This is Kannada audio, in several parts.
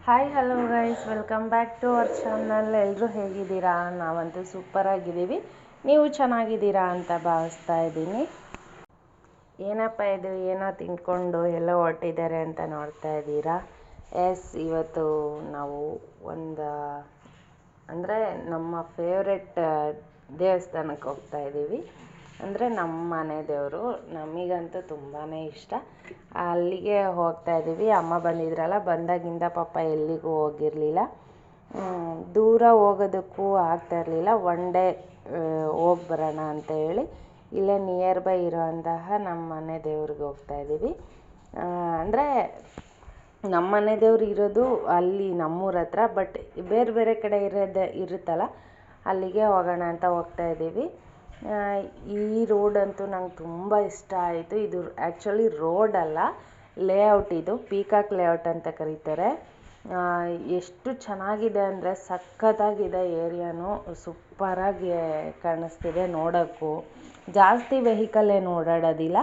Hi hello guys, welcome back to our channel. ಎಲ್ಲರೂ ಹೇಗಿದ್ದೀರಾ? ನಾವಂತೂ ಸೂಪರ್ ಆಗಿದ್ದೀವಿ. ನೀವು ಚೆನ್ನಾಗಿದ್ದೀರಾ ಅಂತ ಭಾವಿಸ್ತಾ ಇದ್ದೀನಿ. ಏನಪ್ಪ ಇದು, ಏನೋ ತಿನ್ಕೊಂಡು ಎಲ್ಲೋ ಹೊರಟಿದ್ದಾರೆ ಅಂತ ನೋಡ್ತಾ ಇದ್ದೀರಾ. ಇವತ್ತು ನಾವು ಅಂದರೆ ನಮ್ಮ ಫೇವ್ರೆಟ್ ದೇವಸ್ಥಾನಕ್ಕೆ ಹೋಗ್ತಾ ಇದ್ದೀವಿ. ಅಂದರೆ ನಮ್ಮ ಮನೆ ದೇವರು, ನಮಗಂತೂ ತುಂಬಾ ಇಷ್ಟ. ಅಲ್ಲಿಗೆ ಹೋಗ್ತಾ ಇದ್ದೀವಿ. ಅಮ್ಮ ಬಂದಿದ್ರಲ್ಲ, ಬಂದಾಗಿಂದ ಪಾಪ ಎಲ್ಲಿಗೂ ಹೋಗಿರಲಿಲ್ಲ. ದೂರ ಹೋಗೋದಕ್ಕೂ ಆಗ್ತಾ ಇರಲಿಲ್ಲ. ಒನ್ ಡೇ ಹೋಗಿ ಬರೋಣ ಅಂತ ಹೇಳಿ ಇಲ್ಲೇ ನಿಯರ್ ಬೈ ಇರೋಂತಹ ನಮ್ಮ ಮನೆ ದೇವ್ರಿಗೆ ಹೋಗ್ತಾ ಇದ್ದೀವಿ. ಅಂದರೆ ನಮ್ಮ ಮನೆ ದೇವ್ರು ಇರೋದು ಅಲ್ಲಿ ನಮ್ಮೂರ ಹತ್ರ, ಬಟ್ ಬೇರೆ ಬೇರೆ ಕಡೆ ಇರುತ್ತಲ್ಲ, ಅಲ್ಲಿಗೆ ಹೋಗೋಣ ಅಂತ ಹೋಗ್ತಾ ಇದ್ದೀವಿ. ಈ ರೋಡಂತೂ ನಂಗೆ ತುಂಬ ಇಷ್ಟ ಆಯಿತು. ಇದು ಆ್ಯಕ್ಚುಲಿ ರೋಡ್ ಅಲ್ಲ, ಲೇಔಟ್. ಇದು ಪೀಕಾಕ್ ಲೇಔಟ್ ಅಂತ ಕರೀತಾರೆ. ಎಷ್ಟು ಚೆನ್ನಾಗಿದೆ ಅಂದರೆ ಸಖತ್ತಾಗಿದೆ. ಏರಿಯಾನು ಸೂಪರಾಗಿ ಕಾಣಿಸ್ತಿದೆ ನೋಡೋಕ್ಕೂ. ಜಾಸ್ತಿ ವೆಹಿಕಲ್ ಏನು ಓಡಾಡೋದಿಲ್ಲ.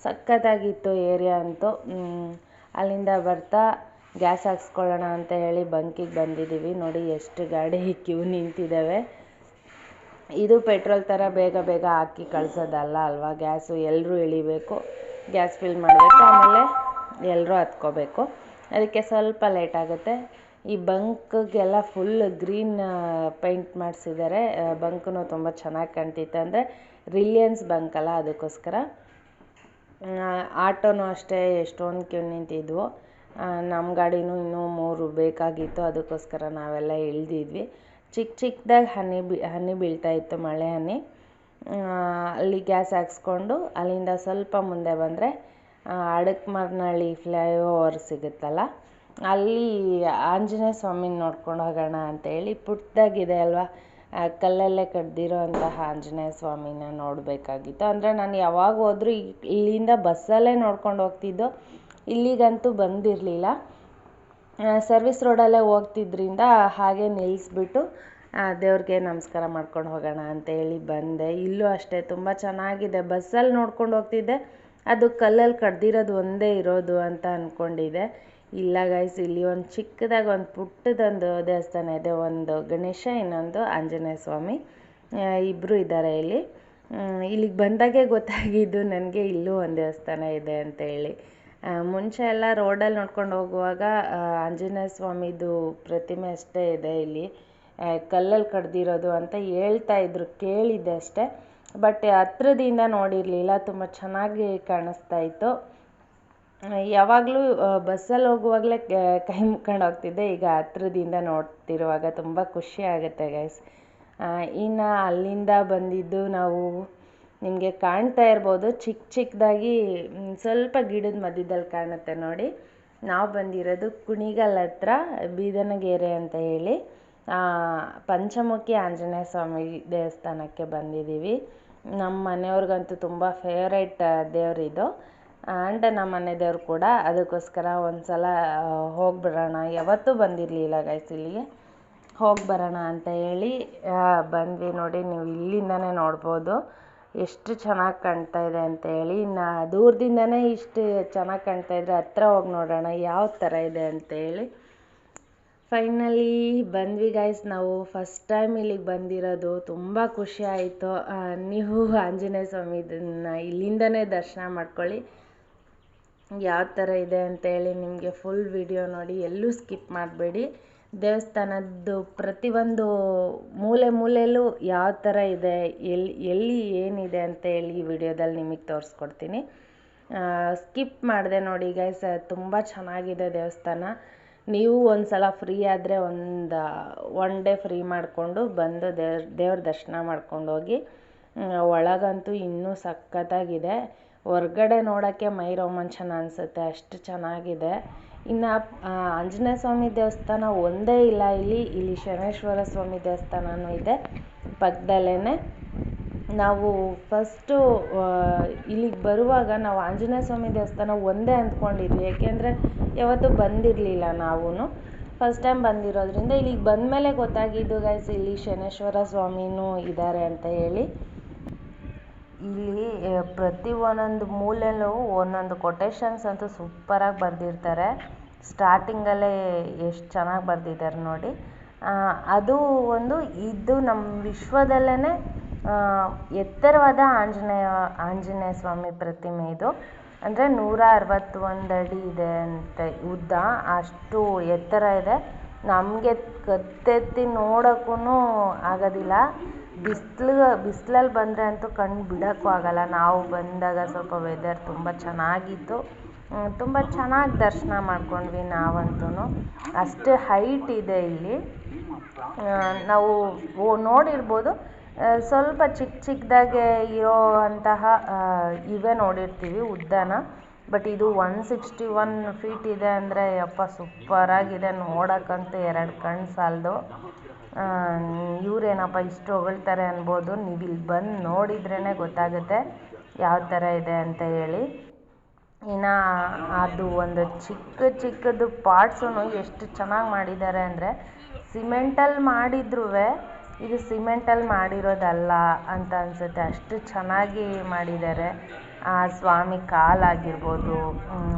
ಸಖತ್ತಾಗಿತ್ತು ಏರಿಯಾ ಅಂತೂ. ಅಲ್ಲಿಂದ ಬರ್ತಾ ಗ್ಯಾಸ್ ಹಾಕ್ಸ್ಕೊಳ್ಳೋಣ ಅಂತ ಹೇಳಿ ಬಂಕಿಗೆ ಬಂದಿದ್ದೀವಿ. ನೋಡಿ ಎಷ್ಟು ಗಾಡಿ ಕ್ಯೂ ನಿಂತಿದ್ದಾವೆ. ಇದು ಪೆಟ್ರೋಲ್ ಥರ ಬೇಗ ಬೇಗ ಹಾಕಿ ಕಳಿಸೋದಲ್ಲ ಅಲ್ವಾ. ಗ್ಯಾಸು ಎಲ್ಲರೂ ಇಳಿಬೇಕು, ಗ್ಯಾಸ್ ಫಿಲ್ ಮಾಡಬೇಕು, ಆಮೇಲೆ ಎಲ್ಲರೂ ಹತ್ಕೋಬೇಕು. ಅದಕ್ಕೆ ಸ್ವಲ್ಪ ಲೇಟ್ ಆಗುತ್ತೆ. ಈ ಬಂಕ್ಗೆಲ್ಲ ಫುಲ್ ಗ್ರೀನ್ ಪೇಂಟ್ ಮಾಡಿಸಿದ್ದಾರೆ. ಬಂಕೂ ತುಂಬ ಚೆನ್ನಾಗಿ ಕಾಣ್ತಿತ್ತು. ಅಂದರೆ ರಿಲಿಯನ್ಸ್ ಬಂಕ್ ಅಲ್ಲ, ಅದಕ್ಕೋಸ್ಕರ. ಆಟೋನೂ ಅಷ್ಟೇ ಎಷ್ಟೊಂದು ಕ್ಯೂ ನಿಂತಿದ್ವು. ನಮ್ಮ ಗಾಡಿನೂ ಇನ್ನೂ 3 ಬೇಕಾಗಿತ್ತು, ಅದಕ್ಕೋಸ್ಕರ ನಾವೆಲ್ಲ ಇಳಿದಿದ್ವಿ. ಚಿಕ್ಕದಾಗಿ ಹನಿ ಬೀಳ್ತಾಯಿತ್ತು, ಮಳೆ ಹನಿ. ಅಲ್ಲಿ ಗ್ಯಾಸ್ ಹಾಕ್ಸ್ಕೊಂಡು ಅಲ್ಲಿಂದ ಸ್ವಲ್ಪ ಮುಂದೆ ಬಂದರೆ ಅಡಕಮಾರನಹಳ್ಳಿ ಫ್ಲೈಓವರ್ ಸಿಗುತ್ತಲ್ಲ, ಅಲ್ಲಿ ಆಂಜನೇಯ ಸ್ವಾಮಿನ ನೋಡ್ಕೊಂಡು ಹೋಗೋಣ ಅಂತೇಳಿ. ಪುಟ್ಟದಾಗಿದೆ ಅಲ್ವಾ, ಕಲ್ಲಲ್ಲೇ ಕಡ್ದಿರೋ ಅಂತಹ ಆಂಜನೇಯ ಸ್ವಾಮಿನ ನೋಡಬೇಕಾಗಿತ್ತು. ಅಂದರೆ ನಾನು ಯಾವಾಗ ಹೋದ್ರೂ ಇಲ್ಲಿಂದ ಬಸ್ಸಲ್ಲೇ ನೋಡ್ಕೊಂಡು ಹೋಗ್ತಿದ್ದೋ, ಇಲ್ಲಿಗಂತೂ ಬಂದಿರಲಿಲ್ಲ. ಸರ್ವಿಸ್ ರೋಡಲ್ಲೇ ಹೋಗ್ತಿದ್ರಿಂದ ಹಾಗೆ ನಿಲ್ಲಿಸ್ಬಿಟ್ಟು ದೇವ್ರಿಗೆ ನಮಸ್ಕಾರ ಮಾಡ್ಕೊಂಡು ಹೋಗೋಣ ಅಂತೇಳಿ ಬಂದೆ. ಇಲ್ಲೂ ಅಷ್ಟೇ ತುಂಬ ಚೆನ್ನಾಗಿದೆ. ಬಸ್ಸಲ್ಲಿ ನೋಡ್ಕೊಂಡು ಹೋಗ್ತಿದ್ದೆ, ಅದು ಕಲ್ಲಲ್ಲಿ ಕಡ್ದಿರೋದು ಒಂದೇ ಇರೋದು ಅಂತ ಅಂದ್ಕೊಂಡಿದ್ದೆ. ಇಲ್ಲ ಗೈಸ್, ಇಲ್ಲಿ ಒಂದು ಚಿಕ್ಕದಾಗಿ ಒಂದು ಪುಟ್ಟದೊಂದು ದೇವಸ್ಥಾನ ಇದೆ. ಒಂದು ಗಣೇಶ, ಇನ್ನೊಂದು ಆಂಜನೇಯ ಸ್ವಾಮಿ, ಇಬ್ಬರು ಇದ್ದಾರೆ ಇಲ್ಲಿ. ಇಲ್ಲಿಗೆ ಬಂದಾಗೆ ಗೊತ್ತಾಗಿದ್ದು ನನಗೆ ಇಲ್ಲೂ ಒಂದು ದೇವಸ್ಥಾನ ಇದೆ ಅಂತೇಳಿ. ಮುಂಚೆ ಎಲ್ಲ ರೋಡಲ್ಲಿ ನೋಡ್ಕೊಂಡು ಹೋಗುವಾಗ ಆಂಜನೇಯ ಸ್ವಾಮಿದು ಪ್ರತಿಮೆ ಅಷ್ಟೇ ಇದೆ ಇಲ್ಲಿ, ಕಲ್ಲಲ್ಲಿ ಕಡ್ದಿರೋದು ಅಂತ ಹೇಳ್ತಾಯಿದ್ರು, ಕೇಳಿದ್ದೆ ಅಷ್ಟೇ. ಬಟ್ ಹತ್ರದಿಂದ ನೋಡಿರಲಿಲ್ಲ. ತುಂಬ ಚೆನ್ನಾಗಿ ಕಾಣಿಸ್ತಾ ಇತ್ತು. ಯಾವಾಗಲೂ ಬಸ್ಸಲ್ಲಿ ಹೋಗುವಾಗಲೇ ಕೈ ಮುಕ್ಕೊಂಡು ಹೋಗ್ತಿದ್ದೆ. ಈಗ ಹತ್ರದಿಂದ ನೋಡ್ತಿರುವಾಗ ತುಂಬ ಖುಷಿ ಆಗುತ್ತೆ ಗೈಸ್. ಇನ್ನು ಅಲ್ಲಿಂದ ಬಂದಿದ್ದು ನಾವು, ನಿಮಗೆ ಕಾಣ್ತಾ ಇರ್ಬೋದು, ಚಿಕ್ಕದಾಗಿ ಸ್ವಲ್ಪ ಗಿಡದ ಮಧ್ಯದಲ್ಲಿ ಕಾಣುತ್ತೆ ನೋಡಿ. ನಾವು ಬಂದಿರೋದು ಕುಣಿಗಲ್ ಹತ್ರ ಬೀದನಗೆರೆ ಅಂತ ಹೇಳಿ ಪಂಚಮುಖಿ ಆಂಜನೇಯ ಸ್ವಾಮಿ ದೇವಸ್ಥಾನಕ್ಕೆ ಬಂದಿದ್ದೀವಿ. ನಮ್ಮ ಮನೆಯವ್ರಿಗಂತೂ ತುಂಬ ಫೇವ್ರೇಟ್ ದೇವರಿದು. ಆ್ಯಂಡ್ ನಮ್ಮ ಮನೆ ದೇವ್ರು ಕೂಡ, ಅದಕ್ಕೋಸ್ಕರ ಒಂದು ಸಲ ಹೋಗಿಬರೋಣ. ಯಾವತ್ತೂ ಬಂದಿರಲಿಲ್ಲ ಗೈಸ್ ಇಲ್ಲಿಗೆ, ಹೋಗಿ ಬರೋಣ ಅಂತ ಹೇಳಿ ಬಂದ್ವಿ. ನೋಡಿ, ನೀವು ಇಲ್ಲಿಂದನೇ ನೋಡ್ಬೋದು ಎಷ್ಟು ಚೆನ್ನಾಗಿ ಕಾಣ್ತಾ ಇದೆ ಅಂತ ಹೇಳಿ. ಇನ್ನು ದೂರದಿಂದನೇ ಇಷ್ಟು ಚೆನ್ನಾಗಿ ಕಾಣ್ತಾ ಇದ್ರೆ ಹತ್ರ ಹೋಗಿ ನೋಡೋಣ ಯಾವ ಥರ ಇದೆ ಅಂತೇಳಿ. ಫೈನಲಿ ಬಂದ್ವಿ ಗೈಸ್. ನಾವು ಫಸ್ಟ್ ಟೈಮ್ ಇಲ್ಲಿಗೆ ಬಂದಿರೋದು, ತುಂಬ ಖುಷಿ ಆಯಿತು. ನೀವು ಆಂಜನೇಯ ಸ್ವಾಮಿ ಇದನ್ನು ಇಲ್ಲಿಂದನೇ ದರ್ಶನ ಮಾಡ್ಕೊಳ್ಳಿ, ಯಾವ ಥರ ಇದೆ ಅಂತೇಳಿ. ನಿಮಗೆ ಫುಲ್ ವಿಡಿಯೋ ನೋಡಿ, ಎಲ್ಲೂ ಸ್ಕಿಪ್ ಮಾಡಬೇಡಿ. ದೇವಸ್ಥಾನದ್ದು ಪ್ರತಿಯೊಂದು ಮೂಲೆಯಲ್ಲೂ ಯಾವ ಥರ ಇದೆ, ಎಲ್ಲಿ ಏನಿದೆ ಅಂತೇಳಿ ಈ ವಿಡಿಯೋದಲ್ಲಿ ನಿಮಗೆ ತೋರಿಸ್ಕೊಡ್ತೀನಿ. ಸ್ಕಿಪ್ ಮಾಡಿದೆ ನೋಡಿ ಗೈಸ್. ತುಂಬ ಚೆನ್ನಾಗಿದೆ ದೇವಸ್ಥಾನ. ನೀವು ಒಂದು ಸಲ ಫ್ರೀ ಆದರೆ ಒನ್ ಡೇ ಫ್ರೀ ಮಾಡಿಕೊಂಡು ಬಂದು ದೇವ್ರ ದರ್ಶನ ಮಾಡ್ಕೊಂಡು ಹೋಗಿ. ಒಳಗಂತೂ ಇನ್ನೂ ಸಖತ್ತಾಗಿದೆ. ಹೊರ್ಗಡೆ ನೋಡೋಕ್ಕೆ ಮೈ ರೋಮಾಂಚನ ಅನಿಸುತ್ತೆ, ಅಷ್ಟು ಚೆನ್ನಾಗಿದೆ. ಇನ್ನು ಆಂಜನೇಯ ಸ್ವಾಮಿ ದೇವಸ್ಥಾನ ಒಂದೇ ಇಲ್ಲ ಇಲ್ಲಿ ಶನೇಶ್ವರ ಸ್ವಾಮಿ ದೇವಸ್ಥಾನವೂ ಇದೆ ಪಕ್ಕದಲ್ಲೇ. ನಾವು ಫಸ್ಟು ಇಲ್ಲಿಗೆ ಬರುವಾಗ ನಾವು ಆಂಜನೇಯ ಸ್ವಾಮಿ ದೇವಸ್ಥಾನ ಒಂದೇ ಅಂದ್ಕೊಂಡಿದ್ವಿ, ಏಕೆಂದರೆ ಯಾವತ್ತೂ ಬಂದಿರಲಿಲ್ಲ ನಾವು. ಫಸ್ಟ್ ಟೈಮ್ ಬಂದಿರೋದ್ರಿಂದ ಇಲ್ಲಿಗೆ ಬಂದಮೇಲೆ ಗೊತ್ತಾಗಿದ್ದು ಗೈಸ್, ಇಲ್ಲಿ ಶನೇಶ್ವರ ಸ್ವಾಮಿನೂ ಇದ್ದಾರೆ ಅಂತ ಹೇಳಿ. ಇಲ್ಲಿ ಪ್ರತಿ ಒಂದೊಂದು ಮೂಲೆಯಲ್ಲೂ ಒಂದೊಂದು ಕೊಟೇಶನ್ಸ್ ಅಂತೂ ಸೂಪರಾಗಿ ಬರೆದಿರ್ತಾರೆ. ಸ್ಟಾರ್ಟಿಂಗಲ್ಲೇ ಎಷ್ಟು ಚೆನ್ನಾಗಿ ಬರೆದಿದ್ದಾರೆ ನೋಡಿ. ಅದು ಒಂದು ಇದು ನಮ್ಮ ವಿಶ್ವದಲ್ಲೇ ಎತ್ತರವಾದ ಆಂಜನೇಯ ಸ್ವಾಮಿ ಪ್ರತಿಮೆ ಇದು. ಅಂದರೆ 161 ಅಡಿ ಇದೆ ಅಂತೆ ಉದ್ದ, ಅಷ್ಟು ಎತ್ತರ ಇದೆ. ನಮಗೆ ಕತ್ತೆತ್ತಿ ನೋಡೋಕ್ಕೂ ಆಗೋದಿಲ್ಲ. ಬಿಸಿಲಲ್ಲಿ ಬಂದರೆ ಅಂತೂ ಕಣ್ಣು ಬಿಡೋಕ್ಕೂ ಆಗಲ್ಲ. ನಾವು ಬಂದಾಗ ಸ್ವಲ್ಪ ವೆದರ್ ತುಂಬ ಚೆನ್ನಾಗಿತ್ತು, ತುಂಬ ಚೆನ್ನಾಗಿ ದರ್ಶನ ಮಾಡ್ಕೊಂಡ್ವಿ ನಾವಂತೂ. ಅಷ್ಟು ಹೈಟ್ ಇದೆ ಇಲ್ಲಿ. ನಾವು ನೋಡಿರ್ಬೋದು, ಸ್ವಲ್ಪ ಚಿಕ್ಕದಾಗೆ ಇರೋ ಅಂತಹ ಇವೇ ನೋಡಿರ್ತೀವಿ ಉದ್ದನ. ಬಟ್ ಇದು 161 ಫೀಟ್ ಇದೆ ಅಂದರೆ ಯಪ್ಪ ಸೂಪರಾಗಿದೆ. ನೋಡೋಕ್ಕಂತೂ 2 ಕಣ್ಣು ಸಾಲದು. ಇವರೇನಪ್ಪ ಇಷ್ಟು ಹೊಗಳ್ತಾರೆ ಅನ್ಬೋದು. ನೀವು ಇಲ್ಲಿ ಬಂದು ನೋಡಿದ್ರೇ ಗೊತ್ತಾಗುತ್ತೆ ಯಾವ ಥರ ಇದೆ ಅಂತ ಹೇಳಿ. ಇನ್ನು ಅದು ಒಂದು ಚಿಕ್ಕದು ಪಾರ್ಟ್ಸೂ ಎಷ್ಟು ಚೆನ್ನಾಗಿ ಮಾಡಿದ್ದಾರೆ ಅಂದರೆ, ಸಿಮೆಂಟಲ್ಲಿ ಮಾಡಿದ್ರೂ ಇದು ಸಿಮೆಂಟಲ್ಲಿ ಮಾಡಿರೋದಲ್ಲ ಅಂತ ಅನಿಸುತ್ತೆ, ಅಷ್ಟು ಚೆನ್ನಾಗಿ ಮಾಡಿದ್ದಾರೆ. ಆ ಸ್ವಾಮಿ ಕಾಲಾಗಿರ್ಬೋದು,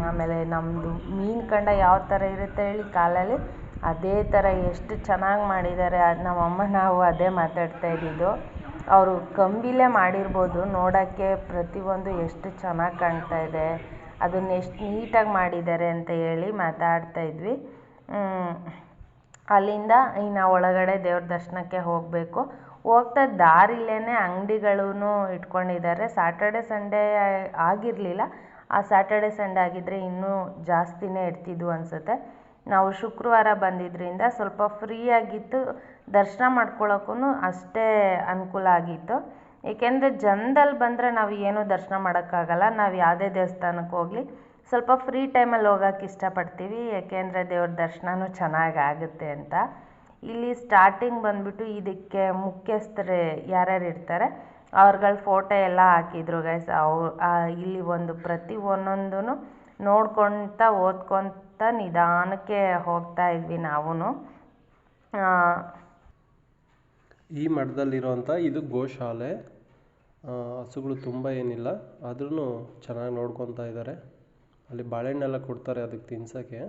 ಆಮೇಲೆ ನಮ್ಮದು ಮೀನು ಕಂಡ ಯಾವ ಥರ ಇರುತ್ತೆ ಹೇಳಿ ಕಾಲಲ್ಲಿ, ಅದೇ ಥರ ಎಷ್ಟು ಚೆನ್ನಾಗಿ ಮಾಡಿದ್ದಾರೆ. ನಮ್ಮಮ್ಮ ನಾವು ಅದೇ ಮಾತಾಡ್ತಾ ಇದ್ದಿದ್ದು. ಅವರು ಕಂಬಿಲೇ ಮಾಡಿರ್ಬೋದು, ನೋಡೋಕ್ಕೆ ಪ್ರತಿಯೊಂದು ಎಷ್ಟು ಚೆನ್ನಾಗಿ ಕಾಣ್ತಾ ಇದೆ, ಅದನ್ನು ಎಷ್ಟು ನೀಟಾಗಿ ಮಾಡಿದ್ದಾರೆ ಅಂತ ಹೇಳಿ ಮಾತಾಡ್ತಾ ಇದ್ವಿ. ಅಲ್ಲಿಂದ ಇನ್ನು ಒಳಗಡೆ ದೇವ್ರ ದರ್ಶನಕ್ಕೆ ಹೋಗಬೇಕು. ಹೋಗ್ತಾ ದಾರಿಲೇ ಅಂಗಡಿಗಳೂ ಇಟ್ಕೊಂಡಿದ್ದಾರೆ. ಸ್ಯಾಟರ್ಡೆ ಸಂಡೇ ಆಗಿರಲಿಲ್ಲ, ಆ ಸ್ಯಾಟರ್ಡೆ ಸಂಡೇ ಆಗಿದ್ದರೆ ಇನ್ನೂ ಜಾಸ್ತಿನೇ ಇರ್ತಿದ್ವು ಅನಿಸುತ್ತೆ. ನಾವು ಶುಕ್ರವಾರ ಬಂದಿದ್ದರಿಂದ ಸ್ವಲ್ಪ ಫ್ರೀ ಆಗಿತ್ತು, ದರ್ಶನ ಮಾಡ್ಕೊಳ್ಳೋಕ್ಕೂ ಅಷ್ಟೇ ಅನುಕೂಲ ಆಗಿತ್ತು. ಏಕೆಂದರೆ ಜನದಲ್ಲಿ ಬಂದರೆ ನಾವು ಏನೂ ದರ್ಶನ ಮಾಡೋಕ್ಕಾಗಲ್ಲ. ನಾವು ಯಾವುದೇ ದೇವಸ್ಥಾನಕ್ಕೆ ಹೋಗಲಿ ಸ್ವಲ್ಪ ಫ್ರೀ ಟೈಮಲ್ಲಿ ಹೋಗೋಕ್ಕೆ ಇಷ್ಟಪಡ್ತೀವಿ, ಏಕೆಂದರೆ ದೇವ್ರ ದರ್ಶನವೂ ಚೆನ್ನಾಗಿ ಆಗುತ್ತೆ ಅಂತ. ಇಲ್ಲಿ ಸ್ಟಾರ್ಟಿಂಗ್ ಬಂದುಬಿಟ್ಟು ಇದಕ್ಕೆ ಮುಖ್ಯಸ್ಥರು ಯಾರ್ಯಾರು ಇರ್ತಾರೆ ಅವ್ರಗಳ ಫೋಟೋ ಎಲ್ಲ ಹಾಕಿದ್ರು ಗೈಸ್. ಇಲ್ಲಿ ಪ್ರತಿ ಒಂದೊಂದೂ ನೋಡ್ಕೊತ ಓದ್ಕೊತ ನಿಧಾನಕ್ಕೆ ಹೋಗ್ತಾ ಇದ್ವಿ ನಾವು. ಈ ಮಠದಲ್ಲಿರೋಂಥ ಇದು ಗೋಶಾಲೆ. ಹಸುಗಳು ತುಂಬ ಏನಿಲ್ಲ, ಆದ್ರೂ ಚೆನ್ನಾಗಿ ನೋಡ್ಕೊತಾ ಇದ್ದಾರೆ. ಅಲ್ಲಿ ಬಾಳೆಹಣ್ಣೆಲ್ಲ ಕೊಡ್ತಾರೆ ಅದಕ್ಕೆ ತಿನ್ಸೋಕ್ಕೆ,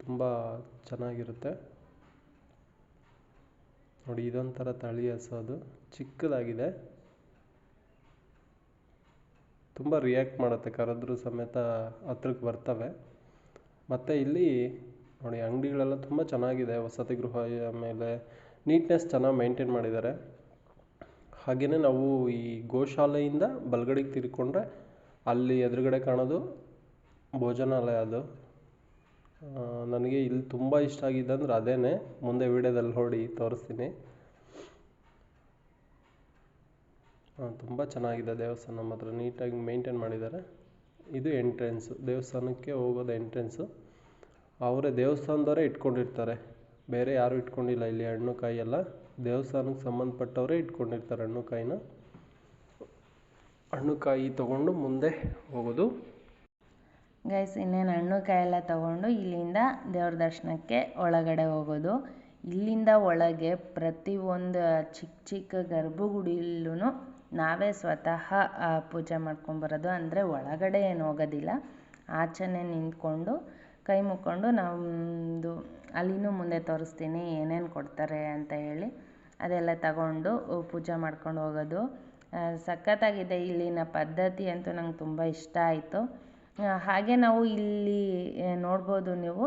ತುಂಬ ಚೆನ್ನಾಗಿರುತ್ತೆ ನೋಡಿ. ಇದೊಂಥರ ತಳಿ ಹಸು, ಅದು ಚಿಕ್ಕದಾಗಿದೆ, ತುಂಬ ರಿಯಾಕ್ಟ್ ಮಾಡುತ್ತೆ, ಕರೆದ್ರೂ ಸಮೇತ ಹತ್ರಕ್ಕೆ ಬರ್ತವೆ. ಮತ್ತು ಇಲ್ಲಿ ನೋಡಿ ಅಂಗಡಿಗಳೆಲ್ಲ ತುಂಬ ಚೆನ್ನಾಗಿದೆ, ವಸತಿ ಗೃಹ, ಆಮೇಲೆ ನೀಟ್ನೆಸ್ ಚೆನ್ನಾಗಿ ಮೇಂಟೈನ್ ಮಾಡಿದ್ದಾರೆ. ಹಾಗೆಯೇ ನಾವು ಈ ಗೋಶಾಲೆಯಿಂದ ಬಲಗಡೆಗೆ ತಿರ್ಕೊಂಡ್ರೆ ಅಲ್ಲಿ ಎದುರುಗಡೆ ಕಾಣೋದು ಭೋಜನಾಲಯ. ಅದು ನನಗೆ ಇಲ್ಲಿ ತುಂಬ ಇಷ್ಟ ಆಗಿದೆ ಅಂದ್ರೆ ಅದೇನೆ, ಮುಂದೆ ವೀಡಿಯೋದಲ್ಲಿ ನೋಡಿ ತೋರಿಸ್ತೀನಿ. ತುಂಬ ಚೆನ್ನಾಗಿದೆ ದೇವಸ್ಥಾನ, ಮಾತ್ರ ನೀಟಾಗಿ ಮೇಂಟೈನ್ ಮಾಡಿದ್ದಾರೆ. ಇದು ಎಂಟ್ರೆನ್ಸು, ದೇವಸ್ಥಾನಕ್ಕೆ ಹೋಗೋದು ಎಂಟ್ರೆನ್ಸು. ಅವರೇ ದೇವಸ್ಥಾನದವರೇ ಇಟ್ಕೊಂಡಿರ್ತಾರೆ, ಬೇರೆ ಯಾರೂ ಇಟ್ಕೊಂಡಿಲ್ಲ. ಇಲ್ಲಿ ಹಣ್ಣು ಕಾಯಿ ಎಲ್ಲ ದೇವಸ್ಥಾನಕ್ಕೆ ಸಂಬಂಧಪಟ್ಟವರೇ ಇಟ್ಕೊಂಡಿರ್ತಾರೆ ಹಣ್ಣು ಕಾಯಿನ. ಹಣ್ಣು ಕಾಯಿ ತೊಗೊಂಡು ಮುಂದೆ ಹೋಗೋದು ಗೈಸ್. ಇನ್ನೇನು ಹಣ್ಣು ಕಾಯಿ ಎಲ್ಲ ತೊಗೊಂಡು ಇಲ್ಲಿಂದ ದೇವ್ರ ದರ್ಶನಕ್ಕೆ ಒಳಗಡೆ ಹೋಗೋದು. ಇಲ್ಲಿಂದ ಒಳಗೆ ಪ್ರತಿಯೊಂದು ಚಿಕ್ಕ ಗರ್ಭಗುಡಿಯಲ್ಲೂ ನಾವೇ ಸ್ವತಃ ಪೂಜೆ ಮಾಡ್ಕೊಂಬರೋದು. ಅಂದರೆ ಒಳಗಡೆ ಏನು ಹೋಗೋದಿಲ್ಲ, ಆಚೆನೇ ನಿಂತ್ಕೊಂಡು ಕೈ ಮುಕ್ಕೊಂಡು ನಮ್ಮದು ಅಲ್ಲಿನೂ ಮುಂದೆ ತೋರಿಸ್ತೀನಿ ಏನೇನು ಕೊಡ್ತಾರೆ ಅಂತ ಹೇಳಿ, ಅದೆಲ್ಲ ತಗೊಂಡು ಪೂಜೆ ಮಾಡ್ಕೊಂಡು ಹೋಗೋದು. ಸಖತ್ತಾಗಿದೆ ಇಲ್ಲಿನ ಪದ್ಧತಿ ಅಂತೂ ನಂಗೆ ತುಂಬ ಇಷ್ಟ ಆಯಿತು. ಹಾಗೆ ನಾವು ಇಲ್ಲಿ ನೋಡ್ಬೋದು ನೀವು,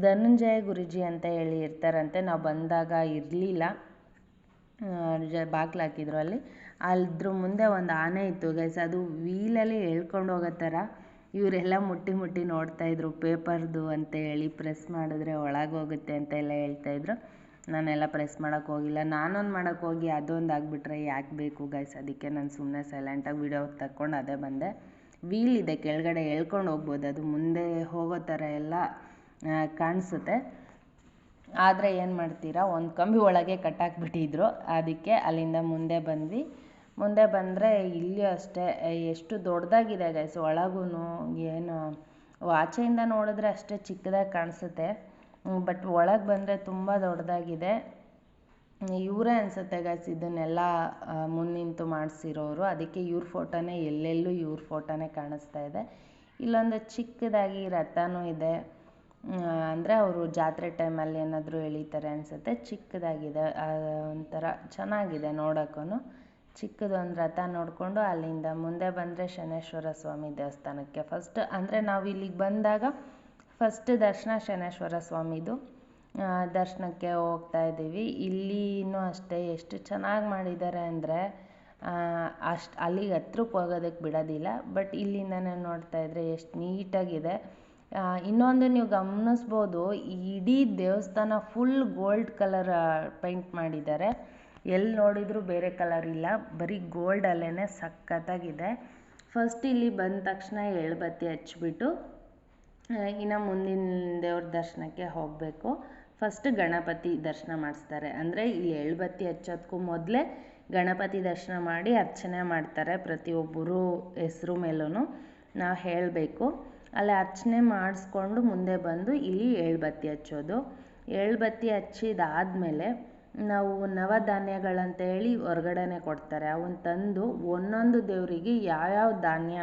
ಧನಂಜಯ ಗುರೂಜಿ ಅಂತ ಹೇಳಿ ಇರ್ತಾರಂತೆ. ನಾವು ಬಂದಾಗ ಇರಲಿಲ್ಲ, ಬಾಗಿಲು ಹಾಕಿದ್ರು. ಅದ್ರ ಮುಂದೆ ಒಂದು ಆನೆ ಇತ್ತು ಗೈಸ್, ಅದು ವೀಲಲ್ಲಿ ಎಳ್ಕೊಂಡು ಹೋಗೋ ಥರ. ಇವರೆಲ್ಲ ಮುಟ್ಟಿ ನೋಡ್ತಾಯಿದ್ರು, ಪೇಪರ್ದು ಅಂತ ಹೇಳಿ, ಪ್ರೆಸ್ ಮಾಡಿದ್ರೆ ಒಳಗೆ ಹೋಗುತ್ತೆ ಅಂತೆಲ್ಲ ಹೇಳ್ತಾಯಿದ್ರು. ನಾನೆಲ್ಲ ಪ್ರೆಸ್ ಮಾಡೋಕ್ಕೆ ಹೋಗಿಲ್ಲ. ನಾನೊಂದು ಮಾಡೋಕ್ಕೆ ಹೋಗಿ ಅದೊಂದು ಆಗಿಬಿಟ್ರೆ ಯಾಕೆ ಬೇಕು ಗೈಸ್, ಅದಕ್ಕೆ ನಾನು ಸುಮ್ಮನೆ ಸೈಲೆಂಟಾಗಿ ವಿಡಿಯೋ ತಕ್ಕೊಂಡು ಅದೇ ಬಂದೆ. ವೀಲ್ ಇದೆ ಕೆಳಗಡೆ, ಎಳ್ಕೊಂಡು ಹೋಗ್ಬೋದು, ಅದು ಮುಂದೆ ಹೋಗೋ ಥರ ಎಲ್ಲ ಕಾಣಿಸುತ್ತೆ. ಆದರೆ ಏನು ಮಾಡ್ತೀರಾ, ಒಂದು ಕಂಬಿ ಒಳಗೆ ಕಟ್ಟಾಕ್ಬಿಟ್ಟಿದ್ರು, ಅದಕ್ಕೆ ಅಲ್ಲಿಂದ ಮುಂದೆ ಬಂದ್ವಿ. ಮುಂದೆ ಬಂದರೆ ಇಲ್ಲಿ ಅಷ್ಟೇ ಎಷ್ಟು ದೊಡ್ಡದಾಗಿದೆ ಗೈಸ್. ಒಳಗೂ ಏನು ಆಚೆಯಿಂದ ನೋಡಿದ್ರೆ ಅಷ್ಟೇ ಚಿಕ್ಕದಾಗಿ ಕಾಣಿಸುತ್ತೆ, ಬಟ್ ಒಳಗೆ ಬಂದರೆ ತುಂಬ ದೊಡ್ಡದಾಗಿದೆ. ಇವರೇ ಅನಿಸುತ್ತೆ ಗೈಸ್ ಇದನ್ನೆಲ್ಲ ಮುಂದೆ ನಿಂತು ಮಾಡಿಸಿರೋರು. ಅದಕ್ಕೆ ಇವ್ರ ಫೋಟೋನೇ ಎಲ್ಲೆಲ್ಲೂ ಇವ್ರ ಫೋಟೋನೇ ಕಾಣಿಸ್ತಾ ಇದೆ. ಇಲ್ಲೊಂದು ಚಿಕ್ಕದಾಗಿ ರಥನೂ ಇದೆ. ಅಂದರೆ ಅವರು ಜಾತ್ರೆ ಟೈಮಲ್ಲಿ ಏನಾದರೂ ಎಳೀತಾರೆ ಅನಿಸುತ್ತೆ. ಚಿಕ್ಕದಾಗಿದೆ, ಒಂಥರ ಚೆನ್ನಾಗಿದೆ ನೋಡೋಕ್ಕೂ. ಚಿಕ್ಕದೊಂದು ರಥ ನೋಡಿಕೊಂಡು ಅಲ್ಲಿಂದ ಮುಂದೆ ಬಂದರೆ ಶನೇಶ್ವರ ಸ್ವಾಮಿ ದೇವಸ್ಥಾನಕ್ಕೆ ಫಸ್ಟ್. ಅಂದರೆ ನಾವು ಇಲ್ಲಿಗೆ ಬಂದಾಗ ಫಸ್ಟ್ ದರ್ಶನ ಶನೇಶ್ವರ ಸ್ವಾಮಿದು ದರ್ಶನಕ್ಕೆ ಹೋಗ್ತಾ ಇದ್ದೀವಿ. ಇಲ್ಲಿನೂ ಅಷ್ಟೇ ಎಷ್ಟು ಚೆನ್ನಾಗಿ ಮಾಡಿದ್ದಾರೆ ಅಂದರೆ ಅಲ್ಲಿಗೆ ಹತ್ರಕ್ಕೆ ಹೋಗೋದಕ್ಕೆ ಬಿಡೋದಿಲ್ಲ. ಬಟ್ ಇಲ್ಲಿಂದನೇ ನೋಡ್ತಾ ಇದ್ದರೆ ಎಷ್ಟು ನೀಟಾಗಿದೆ. ಇನ್ನೊಂದು ನೀವು ಗಮನಿಸ್ಬೋದು, ಇಡೀ ದೇವಸ್ಥಾನ ಫುಲ್ ಗೋಲ್ಡ್ ಕಲರ್ ಪೇಂಟ್ ಮಾಡಿದ್ದಾರೆ. ಎಲ್ಲಿ ನೋಡಿದರೂ ಬೇರೆ ಕಲರ್ ಇಲ್ಲ, ಬರೀ ಗೋಲ್ಡಲ್ಲೇ ಸಖತ್ತಾಗಿದೆ. ಫಸ್ಟ್ ಇಲ್ಲಿ ಬಂದ ತಕ್ಷಣ ಎಳ್ಬತ್ತಿ ಹಚ್ಬಿಟ್ಟು ಇನ್ನು ಮುಂದಿನ ದೇವ್ರ ದರ್ಶನಕ್ಕೆ ಹೋಗಬೇಕು. ಫಸ್ಟ್ ಗಣಪತಿ ದರ್ಶನ ಮಾಡಿಸ್ತಾರೆ. ಅಂದರೆ ಇಲ್ಲಿ ಎಳ್ಬತ್ತಿ ಹಚ್ಚೋದಕ್ಕೂ ಮೊದಲೇ ಗಣಪತಿ ದರ್ಶನ ಮಾಡಿ ಅರ್ಚನೆ ಮಾಡ್ತಾರೆ. ಪ್ರತಿಯೊಬ್ಬರು ಹೆಸ್ರು ಮೇಲೂ ನಾವು ಹೇಳಬೇಕು. ಅಲ್ಲಿ ಅರ್ಚನೆ ಮಾಡಿಸ್ಕೊಂಡು ಮುಂದೆ ಬಂದು ಇಲ್ಲಿ ಎಳ್ಬತ್ತಿ ಹಚ್ಚೋದು. ಎಳ್ಬತ್ತಿ ಹಚ್ಚಿದಾದಮೇಲೆ ನಾವು ನವಧಾನ್ಯಗಳಂತ ಹೇಳಿ ಹೊರಗಡೆನೆ ಕೊಡ್ತಾರೆ. ಅವನ್ನ ತಂದು ಒಂದೊಂದು ದೇವರಿಗೆ ಯಾವ್ಯಾವ ಧಾನ್ಯ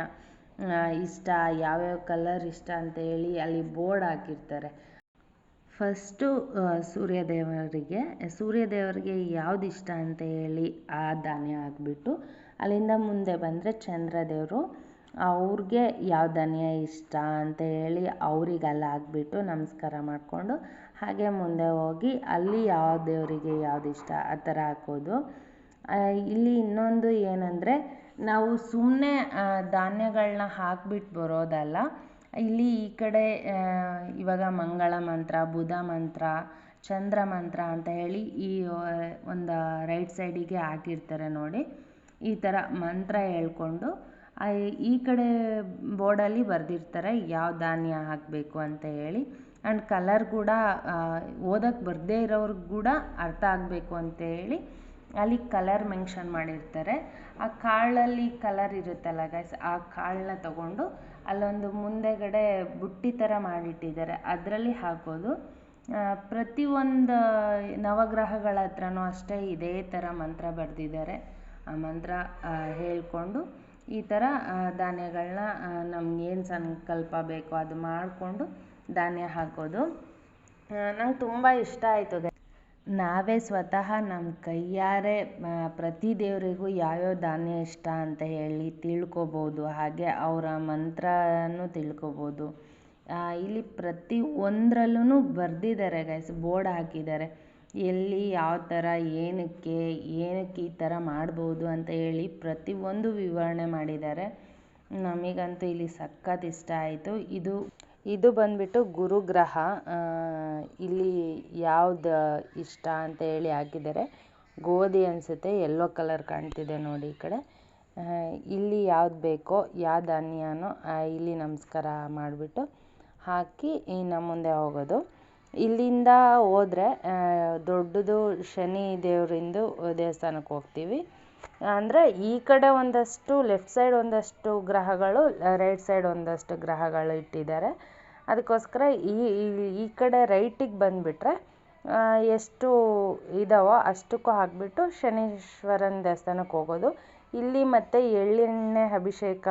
ಇಷ್ಟ, ಯಾವ್ಯಾವ ಕಲರ್ ಇಷ್ಟ ಅಂತ ಹೇಳಿ ಅಲ್ಲಿ ಬೋರ್ಡ್ ಹಾಕಿರ್ತಾರೆ. ಫಸ್ಟು ಸೂರ್ಯದೇವರಿಗೆ ಯಾವ್ದು ಇಷ್ಟ ಅಂತ ಹೇಳಿ ಆ ಧಾನ್ಯ ಹಾಕ್ಬಿಟ್ಟು ಅಲ್ಲಿಂದ ಮುಂದೆ ಬಂದರೆ ಚಂದ್ರದೇವರು ಅವ್ರಿಗೆ ಯಾವ ಧಾನ್ಯ ಇಷ್ಟ ಅಂತ ಹೇಳಿ ಅವ್ರಿಗೆ ಅಲ್ಲಿ ಹಾಕ್ಬಿಟ್ಟು ನಮಸ್ಕಾರ ಮಾಡಿಕೊಂಡು ಹಾಗೆ ಮುಂದೆ ಹೋಗಿ ಅಲ್ಲಿ ಯಾವ ದೇವರಿಗೆ ಯಾವ್ದು ಇಷ್ಟ ಆ ಥರ ಹಾಕೋದು. ಇಲ್ಲಿ ಇನ್ನೊಂದು ಏನಂದರೆ ನಾವು ಸುಮ್ಮನೆ ಧಾನ್ಯಗಳನ್ನ ಹಾಕ್ಬಿಟ್ಟು ಬರೋದಲ್ಲ. ಇಲ್ಲಿ ಈ ಕಡೆ ಇವಾಗ ಮಂಗಳ ಮಂತ್ರ, ಬುಧ ಮಂತ್ರ, ಚಂದ್ರ ಮಂತ್ರ ಅಂತ ಹೇಳಿ ಈ ಒಂದು ರೈಟ್ ಸೈಡಿಗೆ ಹಾಕಿರ್ತಾರೆ ನೋಡಿ. ಈ ಥರ ಮಂತ್ರ ಹೇಳ್ಕೊಂಡು ಈ ಕಡೆ ಬೋರ್ಡಲ್ಲಿ ಬರೆದಿರ್ತಾರೆ ಯಾವ ಧಾನ್ಯ ಹಾಕಬೇಕು ಅಂತ ಹೇಳಿ. ಆ್ಯಂಡ್ ಕಲರ್ ಕೂಡ ಓದಕ್ಕೆ ಬರದೇ ಇರೋರ್ಗೆ ಕೂಡ ಅರ್ಥ ಆಗಬೇಕು ಅಂತ ಹೇಳಿ ಅಲ್ಲಿ ಕಲರ್ ಮೆನ್ಷನ್ ಮಾಡಿರ್ತಾರೆ. ಆ ಕಾಳಲ್ಲಿ ಕಲರ್ ಇರುತ್ತಲ್ಲ ಗೈಸ್, ಆ ಕಾಳನ್ನ ತಗೊಂಡು ಅಲ್ಲೊಂದು ಮುಂದೆಗಡೆ ಬುಟ್ಟಿ ಥರ ಮಾಡಿಟ್ಟಿದ್ದಾರೆ, ಅದರಲ್ಲಿ ಹಾಕೋದು. ಪ್ರತಿಯೊಂದು ನವಗ್ರಹಗಳ ಹತ್ರನೂ ಅಷ್ಟೇ ಇದೇ ಥರ ಮಂತ್ರ ಬರೆದಿದ್ದಾರೆ. ಆ ಮಂತ್ರ ಹೇಳ್ಕೊಂಡು ಈ ಥರ ಧಾನ್ಯಗಳನ್ನ ನಮ್ಗೇನು ಸಂಕಲ್ಪ ಬೇಕೋ ಅದು ಮಾಡಿಕೊಂಡು ಧಾನ್ಯ ಹಾಕೋದು. ನಂಗೆ ತುಂಬ ಇಷ್ಟ ಆಯಿತು. ನಾವೇ ಸ್ವತಃ ನಮ್ಮ ಕೈಯಾರೆ ಪ್ರತಿ ದೇವರಿಗೂ ಯಾವ್ಯಾವ ಧಾನ್ಯ ಇಷ್ಟ ಅಂತ ಹೇಳಿ ತಿಳ್ಕೊಬೋದು. ಹಾಗೆ ಅವರ ಮಂತ್ರನೂ ತಿಳ್ಕೊಬೋದು. ಇಲ್ಲಿ ಪ್ರತಿ ಒಂದರಲ್ಲೂ ಬರೆದಿದ್ದಾರೆ ಗೈಸ್, ಬೋರ್ಡ್ ಹಾಕಿದ್ದಾರೆ. ಎಲ್ಲಿ ಯಾವ ಥರ ಏನಕ್ಕೆ ಈ ಥರ ಮಾಡ್ಬೋದು ಅಂತ ಹೇಳಿ ಪ್ರತಿಯೊಂದು ವಿವರಣೆ ಮಾಡಿದ್ದಾರೆ. ನಮಗಂತೂ ಇಲ್ಲಿ ಸಖತ್ ಇಷ್ಟ ಆಯಿತು. ಇದು ಬಂದುಬಿಟ್ಟು ಗುರುಗ್ರಹ. ಇಲ್ಲಿ ಯಾವ್ದು ಇಷ್ಟ ಅಂತ ಹೇಳಿ ಹಾಕಿದ್ದಾರೆ. ಗೋಧಿ ಅನಿಸುತ್ತೆ, ಯೆಲ್ಲೋ ಕಲರ್ ಕಾಣ್ತಿದೆ ನೋಡಿ ಈ ಕಡೆ. ಇಲ್ಲಿ ಯಾವ್ದು ಬೇಕೋ ಯಾವ ಧಾನ್ಯನೋ ಇಲ್ಲಿ ನಮಸ್ಕಾರ ಮಾಡಿಬಿಟ್ಟು ಹಾಕಿ ಇನ್ನು ಮುಂದೆ ಹೋಗೋದು. ಇಲ್ಲಿಂದ ಹೋದರೆ ದೊಡ್ಡದು ಶನಿ ದೇವರಿಂದು ದೇವಸ್ಥಾನಕ್ಕೆ ಹೋಗ್ತೀವಿ. ಅಂದರೆ ಈ ಕಡೆ ಒಂದಷ್ಟು ಲೆಫ್ಟ್ ಸೈಡ್ ಒಂದಷ್ಟು ಗ್ರಹಗಳು, ರೈಟ್ ಸೈಡ್ ಒಂದಷ್ಟು ಗ್ರಹಗಳು ಇಟ್ಟಿದ್ದಾರೆ. ಅದಕ್ಕೋಸ್ಕರ ಈ ಕಡೆ ರೈಟಿಗೆ ಬಂದುಬಿಟ್ರೆ ಎಷ್ಟು ಇದಾವೋ ಅಷ್ಟಕ್ಕೂ ಹಾಕಿಬಿಟ್ಟು ಶನೀಶ್ವರನ ದೇವಸ್ಥಾನಕ್ಕೆ ಹೋಗೋದು. ಇಲ್ಲಿ ಮತ್ತು ಎಳ್ಳೆಣ್ಣೆ ಅಭಿಷೇಕ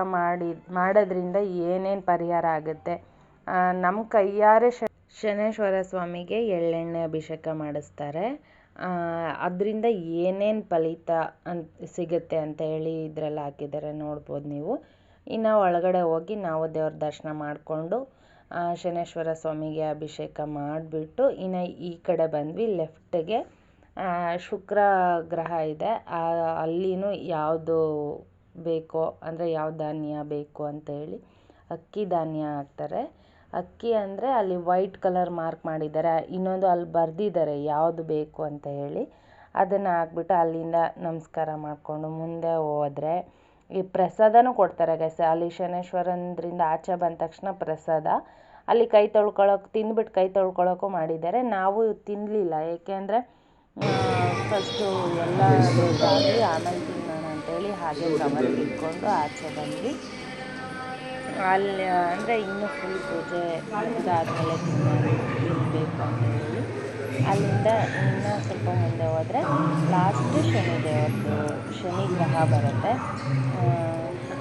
ಮಾಡೋದ್ರಿಂದ ಏನೇನು ಪರಿಹಾರ ಆಗುತ್ತೆ, ನಮ್ಮ ಕೈಯಾರೆ ಶನೇಶ್ವರ ಸ್ವಾಮಿಗೆ ಎಳ್ಳೆಣ್ಣೆ ಅಭಿಷೇಕ ಮಾಡಿಸ್ತಾರೆ. ಅದರಿಂದ ಏನೇನು ಫಲಿತ ಸಿಗುತ್ತೆ ಅಂತ ಹೇಳಿ ಇದರಲ್ಲಿ ಹಾಕಿದ್ದಾರೆ, ನೋಡ್ಬೋದು ನೀವು. ಇನ್ನು ಒಳಗಡೆ ಹೋಗಿ ನಾವು ದೇವ್ರ ದರ್ಶನ ಮಾಡಿಕೊಂಡು ಶನೇಶ್ವರ ಸ್ವಾಮಿಗೆ ಅಭಿಷೇಕ ಮಾಡಿಬಿಟ್ಟು ಇನ್ನು ಈ ಕಡೆ ಬಂದ್ವಿ. ಲೆಫ್ಟಿಗೆ ಶುಕ್ರ ಗ್ರಹ ಇದೆ. ಅಲ್ಲಿನೂ ಯಾವುದು ಬೇಕೋ ಅಂದರೆ ಯಾವ ಧಾನ್ಯ ಬೇಕು ಅಂತ ಹೇಳಿ ಅಕ್ಕಿ ಧಾನ್ಯ ಹಾಕ್ತಾರೆ. ಅಕ್ಕಿ ಅಂದರೆ ಅಲ್ಲಿ ವೈಟ್ ಕಲರ್ ಮಾರ್ಕ್ ಮಾಡಿದ್ದಾರೆ, ಇನ್ನೊಂದು ಅಲ್ಲಿ ಬರೆದಿದ್ದಾರೆ ಯಾವುದು ಬೇಕು ಅಂತ ಹೇಳಿ. ಅದನ್ನು ಹಾಕ್ಬಿಟ್ಟು ಅಲ್ಲಿಂದ ನಮಸ್ಕಾರ ಮಾಡಿಕೊಂಡು ಮುಂದೆ ಹೋದರೆ ಈ ಪ್ರಸಾದನೂ ಕೊಡ್ತಾರೆ ಗೈಸ್. ಅಲ್ಲಿ ಶನೇಶ್ವರನ್ರಿಂದ ಆಚೆ ಬಂದ ತಕ್ಷಣ ಪ್ರಸಾದ ಅಲ್ಲಿ ಕೈ ತೊಳ್ಕೊಳ್ಳೋಕೆ ತಿಂದ್ಬಿಟ್ಟು ಕೈ ತೊಳ್ಕೊಳ್ಳೋಕ್ಕೂ ಮಾಡಿದ್ದಾರೆ. ನಾವು ತಿನ್ನಲಿಲ್ಲ, ಏಕೆಂದರೆ ಫಸ್ಟು ಎಲ್ಲ ಬೇಕಾಗಿ ಆಮೇಲೆ ತಿನ್ನೋಣ ಅಂತೇಳಿ ಹಾಗೆ ಕವರ್ಗೆ ಇಟ್ಕೊಂಡು ಆಚೆ ಬಂದ್ವಿ. ಅಲ್ಲಿ ಅಂದರೆ ಇನ್ನೂ ಫುಲ್ ಪೂಜೆ ಮುಗಿದಾದ್ಮೇಲೆ ತಿನ್ನಬೇಕು ಅಂತ ಹೇಳಿ ಅಲ್ಲಿಂದ ಇನ್ನೂ ಸ್ವಲ್ಪ ಮುಂದೆ ಹೋದರೆ ಲಾಸ್ಟ್ ಶನಿ ದೇವ್ರದ್ದು ಶನಿ ಗ್ರಹ ಬರುತ್ತೆ.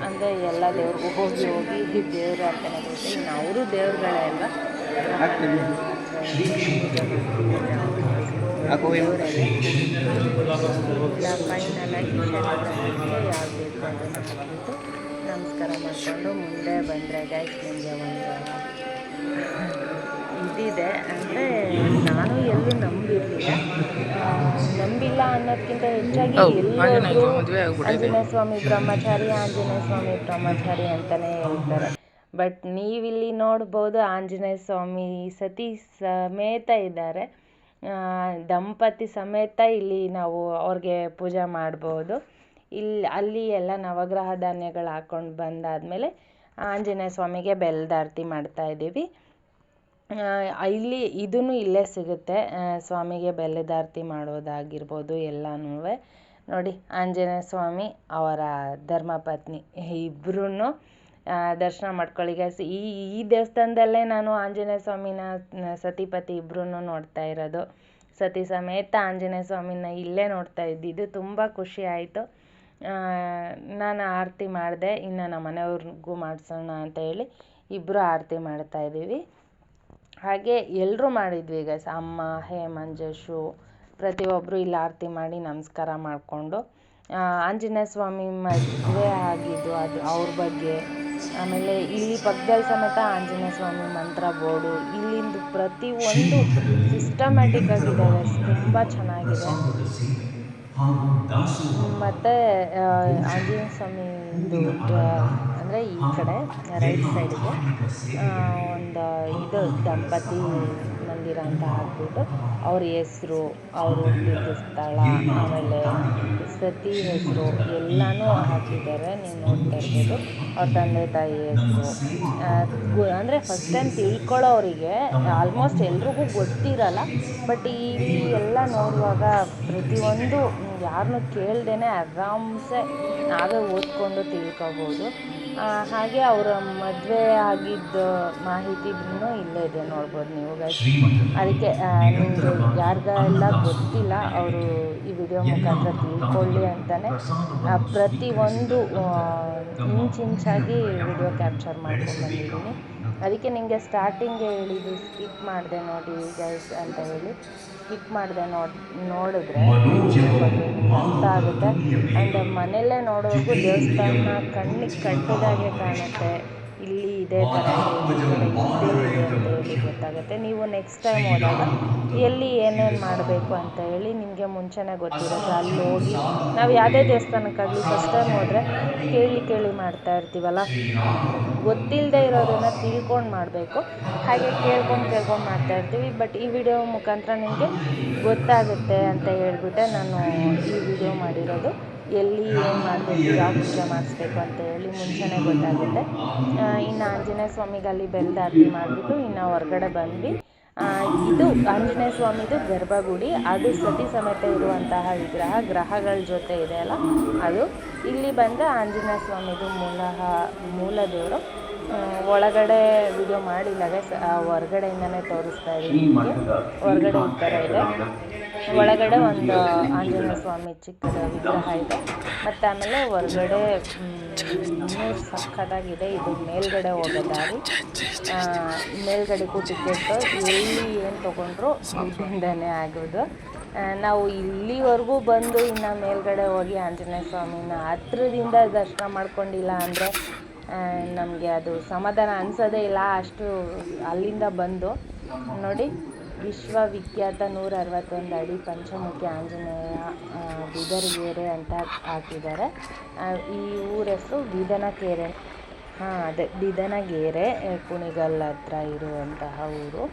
ಅಂದರೆ ಎಲ್ಲ ದೇವ್ರಿಗೂ ಹೋಗಿ ಹೋಗಿ ದೇವರು ಅಂತಲೇ ಬರುತ್ತೆ. ಇನ್ನು ಅವರು ದೇವ್ರುಗಳೇ ಅಲ್ವಾ, ಇಲ್ಲ ಫೈನಲಾಗಿ ಶನಿ ಗ್ರಹಕ್ಕೆ ಯಾವ್ದು ಬೇಕು ಅದನ್ನು ಹಾಕಿಬಿಟ್ಟು ನಮಸ್ಕಾರ ಮಾಡಿಕೊಂಡು ಮುಂದೆ ಬಂದರೆ ಗೈಸ್ ನಿಮಗೆ ಒಂದು ಇದಿದೆ. ಅಂದರೆ ನಾನು ಎಲ್ಲೂ ನಂಬಿಲ್ಲ ಅನ್ನೋದಕ್ಕಿಂತ ಹೆಚ್ಚಾಗಿ ಎಲ್ಲರೂ ಆಂಜನೇಯ ಸ್ವಾಮಿ ಬ್ರಹ್ಮಚಾರಿ ಅಂತಲೇ ಹೇಳ್ತಾರೆ. ಬಟ್ ನೀವಿಲ್ಲಿ ನೋಡ್ಬೋದು ಆಂಜನೇಯ ಸ್ವಾಮಿ ಸತಿ ಸಮೇತ ಇದ್ದಾರೆ, ದಂಪತಿ ಸಮೇತ ಇಲ್ಲಿ ನಾವು ಅವ್ರಿಗೆ ಪೂಜೆ ಮಾಡ್ಬೋದು. ಅಲ್ಲಿ ಎಲ್ಲ ನವಗ್ರಹ ಧಾನ್ಯಗಳು ಹಾಕ್ಕೊಂಡು ಬಂದಾದಮೇಲೆ ಆಂಜನೇಯ ಸ್ವಾಮಿಗೆ ಬೆಲ್ಲದಾರತಿ ಮಾಡ್ತಾಯಿದ್ದೀವಿ. ಇಲ್ಲಿ ಇದನ್ನು ಇಲ್ಲೇ ಸಿಗುತ್ತೆ, ಸ್ವಾಮಿಗೆ ಬೆಲ್ಲದಾರತಿ ಮಾಡೋದಾಗಿರ್ಬೋದು ಎಲ್ಲನೂ. ನೋಡಿ ಆಂಜನೇಯ ಸ್ವಾಮಿ ಅವರ ಧರ್ಮಪತ್ನಿ ಇಬ್ಬರೂ ದರ್ಶನ ಮಾಡ್ಕೊಳ್ಳಿ ಗೈಸ್. ಈ ದೇವಸ್ಥಾನದಲ್ಲೇ ನಾನು ಆಂಜನೇಯ ಸ್ವಾಮಿನ ಸತಿಪತಿ ಇಬ್ಬರೂ ನೋಡ್ತಾ ಇರೋದು. ಸತಿ ಸಮೇತ ಆಂಜನೇಯ ಸ್ವಾಮಿನ ಇಲ್ಲೇ ನೋಡ್ತಾ ಇದ್ದಿದ್ದು ತುಂಬ ಖುಷಿ ಆಯಿತು. ನಾನು ಆರತಿ ಮಾಡಿದೆ, ಇನ್ನು ನಮ್ಮ ಮನೆಯವ್ರಿಗೂ ಮಾಡಿಸೋಣ ಅಂತ ಹೇಳಿ ಇಬ್ಬರು ಆರತಿ ಮಾಡ್ತಾಯಿದ್ದೀವಿ. ಹಾಗೆ ಎಲ್ಲರೂ ಮಾಡಿದ್ವಿ ಗೈಸ್, ಅಮ್ಮ ಮಂಜೇಶು ಪ್ರತಿಯೊಬ್ಬರು ಇಲ್ಲಿ ಆರತಿ ಮಾಡಿ ನಮಸ್ಕಾರ ಮಾಡಿಕೊಂಡು ಆಂಜನೇಯ ಸ್ವಾಮಿ ಮದುವೆ ಆಗಿದ್ದು ಅದು ಅವ್ರ ಬಗ್ಗೆ, ಆಮೇಲೆ ಇಲ್ಲಿ ಪಕ್ಕದಲ್ಲಿ ಸಮೇತ ಆಂಜನೇಯ ಸ್ವಾಮಿ ಮಂತ್ರ ಬೋರ್ಡು, ಇಲ್ಲಿಂದು ಪ್ರತಿಯೊಂದು ಸಿಸ್ಟಮ್ಯಾಟಿಕ್ ಆಗಿದೆ ಗೈಸ್, ತುಂಬ ಚೆನ್ನಾಗಿದೆ. ಮತ್ತು ಆಂಜನೇಯ ಸ್ವಾಮಿದು ಅಂದರೆ ಈ ಕಡೆ ರೈಟ್ ಸೈಡಿಗೆ ಒಂದು ಇದು ದಂಪತಿ ಮಂದಿರ ಅಂತ ಹಾಕ್ಬಿಟ್ಟು ಅವ್ರ ಹೆಸ್ರು, ಅವರು ಹುಟ್ಟಿದ ಸ್ಥಳ, ಆಮೇಲೆ ಸತಿ ಹೆಸರು ಎಲ್ಲನೂ ಹಾಕಿದ್ದಾರೆ. ನೀವು ನೋಡ್ತಾ ಇರ್ಬೋದು ಅವ್ರ ತಂದೆ ತಾಯಿ ಹೆಸರು. ಅಂದರೆ ಫಸ್ಟ್ ಟೈಮ್ ತಿಳ್ಕೊಳ್ಳೋರಿಗೆ ಆಲ್ಮೋಸ್ಟ್ ಎಲ್ರಿಗೂ ಗೊತ್ತಿರಲ್ಲ, ಬಟ್ ಇಲ್ಲಿ ಎಲ್ಲ ನೋಡುವಾಗ ಪ್ರತಿಯೊಂದು ಯಾರನ್ನೂ ಕೇಳ್ದೇ ಆರಾಮ್ಸೆ ನಾವೇ ಓದ್ಕೊಂಡು ತಿಳ್ಕೊಬೋದು. ಹಾಗೆ ಅವರ ಮದುವೆ ಆಗಿದ್ದ ಮಾಹಿತಿನೂ ಇಲ್ಲೇ ಇದೆ ನೋಡ್ಬೋದು ನೀವು ಗೈಸ್. ಅದಕ್ಕೆ ನಿಮಗೆ ಯಾರಿಗೆಲ್ಲ ಗೊತ್ತಿಲ್ಲ ಅವರು ಈ ವಿಡಿಯೋ ಮುಖಾಂತರ ತಿಳ್ಕೊಳ್ಳಿ ಅಂತಲೇ ಪ್ರತಿಯೊಂದು ಇಂಚಾಗಿ ವಿಡಿಯೋ ಕ್ಯಾಪ್ಚರ್ ಮಾಡ್ಕೊಂಡು ಬಂದಿದ್ದೀನಿ. ಅದಕ್ಕೆ ನಿಮಗೆ ಸ್ಟಾರ್ಟಿಂಗೇ ಹೇಳಿದ್ದು ಸ್ಕಿಪ್ ಮಾಡಿದೆ ನೋಡಿ ಗೈಸ್ ಅಂತ ಹೇಳಿ. ಸ್ಕಿಪ್ ಮಾಡಿದೆ ನೋಡಿದ್ರೆ ಅರ್ಥ ಆಗುತ್ತೆ. ಆ್ಯಂಡ್ ಮನೆಯಲ್ಲೇ ನೋಡೋರ್ಗೂ ದೇವಸ್ಥಾನ ಕಣ್ಣಿಗೆ ಕಟ್ಟಿದಾಗೆ ಕಾಣುತ್ತೆ. ಇಲ್ಲಿ ಇದೇ ಥರ ಇದೆ ಅಂತ ಹೇಳಿ ಗೊತ್ತಾಗುತ್ತೆ. ನೀವು ನೆಕ್ಸ್ಟ್ ಟೈಮ್ ಹೋದಾಗ ಎಲ್ಲಿ ಏನೇನು ಮಾಡಬೇಕು ಅಂತ ಹೇಳಿ ನಿಮಗೆ ಮುಂಚೆನೇ ಗೊತ್ತಿರುತ್ತೆ. ಅಲ್ಲಿ ಹೋಗಿ ನಾವು ಯಾವುದೇ ದೇವಸ್ಥಾನಕ್ಕಾಗಲಿ ಫಸ್ಟ್ ಟೈಮ್ ಹೋದರೆ ಕೇಳಿ ಮಾಡ್ತಾ ಇರ್ತೀವಲ್ಲ, ಗೊತ್ತಿಲ್ಲದೆ ಇರೋದನ್ನು ತಿಳ್ಕೊಂಡು ಮಾಡಬೇಕು. ಹಾಗೆ ಕೇಳ್ಕೊಂಡು ಮಾಡ್ತಾ ಇರ್ತೀವಿ. ಬಟ್ ಈ ವಿಡಿಯೋ ಮುಖಾಂತರ ನಿಮಗೆ ಗೊತ್ತಾಗುತ್ತೆ ಅಂತ ಹೇಳ್ಬಿಟ್ಟೆ ನಾನು ಈ ವಿಡಿಯೋ ಮಾಡಿರೋದು. ಎಲ್ಲಿ ಏನು ಮಾಡಬೇಕು, ಯಾವ ಪೂಜೆ ಮಾಡಿಸ್ಬೇಕು ಅಂತ ಹೇಳಿ ಮುಂಚೆನೇ ಗೊತ್ತಾಗುತ್ತೆ. ಇನ್ನು ಆಂಜನೇಯ ಸ್ವಾಮಿಗೆ ಅಲ್ಲಿ ಬೆಲ್ಲದಾರತಿ ಮಾಡಿಬಿಟ್ಟು ಇನ್ನು ಹೊರಗಡೆ ಬಂದ್ವಿ. ಇದು ಆಂಜನೇಯ ಸ್ವಾಮಿದು ಗರ್ಭಗುಡಿ, ಅದು ಸತಿ ಸಮೇತ ಇರುವಂತಹ ವಿಗ್ರಹ, ಗ್ರಹಗಳ ಜೊತೆ ಇದೆ ಅಲ್ಲ ಅದು. ಇಲ್ಲಿ ಬಂದರೆ ಆಂಜನೇಯ ಸ್ವಾಮಿದು ಮೂಲ ದೇವರು. ಒಳಗಡೆ ವಿಡಿಯೋ ಮಾಡಿಲ್ಲ ಗೈಸ್, ಹೊರಗಡೆಯಿಂದನೇ ತೋರಿಸ್ತಾ ಇದ್ದೀನಿ ನಿಮಗೆ. ಹೊರಗಡೆ ಈ ಥರ ಇದೆ, ಒಳಗಡೆ ಒಂದು ಆಂಜನೇಯ ಸ್ವಾಮಿ ಚಿಕ್ಕದ ವಿಗ್ರಹ ಇದೆ. ಮತ್ತು ಆಮೇಲೆ ಹೊರಗಡೆ ಇನ್ನೂ ಸಖತ್ತಾಗಿದೆ. ಇದು ಮೇಲ್ಗಡೆ ಹೋಗೋ ದಾರಿ, ಮೇಲ್ಗಡೆಗೂ ಟಿಕೆಟು ಎಲ್ಲಿ ಏನು ತೊಗೊಂಡ್ರು ದುಡ್ಡಿಂದನೇ ಆಗೋದು. ನಾವು ಇಲ್ಲಿವರೆಗೂ ಬಂದು ಇನ್ನು ಮೇಲ್ಗಡೆ ಹೋಗಿ ಆಂಜನೇಯ ಸ್ವಾಮಿನ ಹತ್ರದಿಂದ ದರ್ಶನ ಮಾಡ್ಕೊಂಡಿಲ್ಲ ಅಂದರೆ ನಮಗೆ ಅದು ಸಮಾಧಾನ ಅನಿಸೋದೇ ಇಲ್ಲ. ಅಷ್ಟು ಅಲ್ಲಿಂದ ಬಂದು ನೋಡಿ, ವಿಶ್ವವಿಖ್ಯಾತ 161 ಅಡಿ ಪಂಚಮುಖಿ ಆಂಜನೇಯ ಬಿದರಗೆರೆ ಅಂತ ಹಾಕಿದ್ದಾರೆ. ಈ ಊರ ಹೆಸರು ಬಿದನಕೆರೆ. ಅದೇ ಬಿದನಗೆರೆ, ಕುಣಿಗಲ್ ಹತ್ರ ಇರುವಂತಹ ಊರು.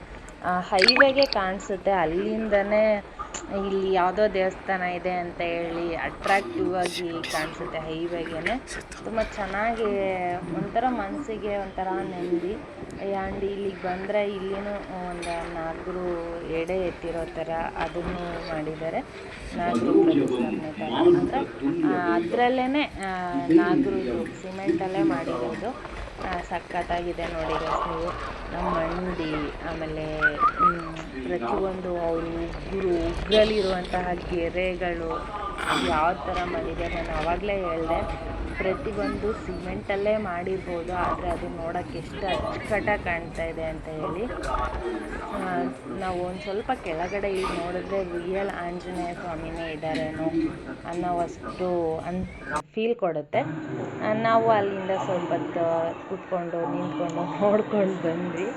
ಹೈವೇಗೆ ಕಾಣಿಸುತ್ತೆ, ಅಲ್ಲಿಂದನೇ ಇಲ್ಲಿ ಯಾವುದೋ ದೇವಸ್ಥಾನ ಇದೆ ಅಂತ ಹೇಳಿ ಅಟ್ರಾಕ್ಟಿವ್ ಆಗಿ ಕಾಣಿಸುತ್ತೆ. ಹೈವೇಗೇ ತುಂಬ ಚೆನ್ನಾಗಿ ಒಂಥರ ಮನಸ್ಸಿಗೆ ಒಂಥರ ನೆಮ್ಮದಿ. ಆ್ಯಂಡ್ ಇಲ್ಲಿಗೆ ಬಂದರೆ ಇಲ್ಲಿನೂ ಒಂದು ನಾಗರು ಎಡೆ ಎತ್ತಿರೋ ಥರ ಅದನ್ನು ಮಾಡಿದ್ದಾರೆ. ನಾಗರು ಪ್ರತಿಷ್ಠಾಪನೆ ಥರ, ಅಂದರೆ ಅದರಲ್ಲೇ ನಾಗರು ಸಿಮೆಂಟಲ್ಲೇ ಮಾಡಿರೋದು. ಸಖತ್ತಾಗಿದೆ ನೋಡಿ ಗೈಸ್ ನೀವು. ನಮ್ಮ ಮಂಡಿ ಆಮೇಲೆ ಪ್ರತಿಯೊಂದು ಅವರು ಉಗ್ರಲ್ಲಿರುವಂತಹ ಗೆರೆಗಳು ಯಾವ ಥರ ಮಾಡಿದ್ದಾರೆ. ನಾನು ಆವಾಗಲೇ ಹೇಳಿದೆ ಪ್ರತಿಯೊಂದು ಸಿಮೆಂಟಲ್ಲೇ ಮಾಡಿರ್ಬೋದು, ಆದರೆ ಅದು ನೋಡೋಕ್ಕೆ ಎಷ್ಟು ಅಚ್ಚುಕಟ್ಟಾಗಿ ಕಾಣ್ತಾ ಇದೆ ಅಂತ ಹೇಳಿ. ನಾವು ಒಂದು ಸ್ವಲ್ಪ ಕೆಳಗಡೆ ಇಲ್ಲಿ ನೋಡಿದ್ರೆ ರಿಯಲ್ ಆಂಜನೇಯ ಸ್ವಾಮಿನೇ ಇದ್ದಾರೇನೋ ಅನ್ನೋವಷ್ಟು ಫೀಲ್ ಕೊಡುತ್ತೆ. ನಾವು ಅಲ್ಲಿಂದ ಸ್ವಲ್ಪ ಹೊತ್ತು ಕೂತ್ಕೊಂಡು ನಿಂತ್ಕೊಂಡು ನೋಡ್ಕೊಂಡು ಬಂದ್ವಿ.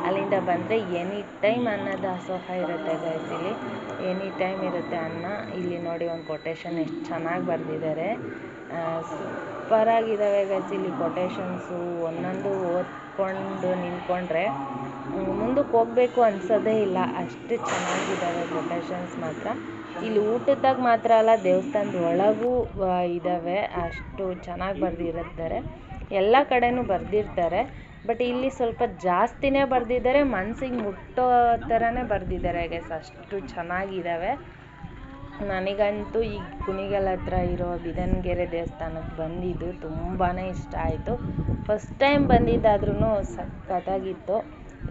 ಅಲ್ಲಿಂದ ಬಂದರೆ ಎನಿ ಟೈಮ್ ಅನ್ನದಾಸೋಹ ಇರುತ್ತೆ ಗೈಸ್. ಇಲ್ಲಿ ಎನಿ ಟೈಮ್ ಇರುತ್ತೆ ಅನ್ನ. ಇಲ್ಲಿ ನೋಡಿ ಒಂದು ಕೊಟೇಶನ್ ಎಷ್ಟು ಚೆನ್ನಾಗಿ ಬರೆದಿದ್ದಾರೆ, ಸೂಪರಾಗಿದ್ದಾವೆ ಗೈಸ್. ಇಲ್ಲಿ ಕೊಟೇಶನ್ಸು ಒಂದೊಂದು ಓದ್ಕೊಂಡು ನಿಂತ್ಕೊಂಡ್ರೆ ಮುಂದಕ್ಕೆ ಹೋಗಬೇಕು ಅನ್ಸೋದೇ ಇಲ್ಲ, ಅಷ್ಟು ಚೆನ್ನಾಗಿದ್ದಾವೆ ಕೊಟೇಶನ್ಸ್ ಮಾತ್ರ. ಇಲ್ಲಿ ಊಟದಾಗ ಮಾತ್ರ ಅಲ್ಲ, ದೇವಸ್ಥಾನದ ಒಳಗೂ ಇದ್ದಾವೆ, ಅಷ್ಟು ಚೆನ್ನಾಗಿ ಬರೆದಿರುತ್ತಾರೆ. ಎಲ್ಲ ಕಡೆನೂ ಬರೆದಿರ್ತಾರೆ, ಬಟ್ ಇಲ್ಲಿ ಸ್ವಲ್ಪ ಜಾಸ್ತಿನೇ ಬರೆದಿದ್ದಾರೆ, ಮನಸ್ಸಿಗೆ ಮುಟ್ಟೋ ಥರನೇ ಬರೆದಿದ್ದಾರೆ ಗೈಸ್, ಅಷ್ಟು ಚೆನ್ನಾಗಿದ್ದಾವೆ. ನನಗಂತೂ ಈ ಕುಣಿಗಲ್ ಹತ್ರ ಇರೋ ಬಿದನ್ಗೆರೆ ದೇವಸ್ಥಾನಕ್ಕೆ ಬಂದಿದ್ದು ತುಂಬಾ ಇಷ್ಟ ಆಯಿತು. ಫಸ್ಟ್ ಟೈಮ್ ಬಂದಿದ್ದಾದ್ರೂ ಸಖತ್ತಾಗಿತ್ತು.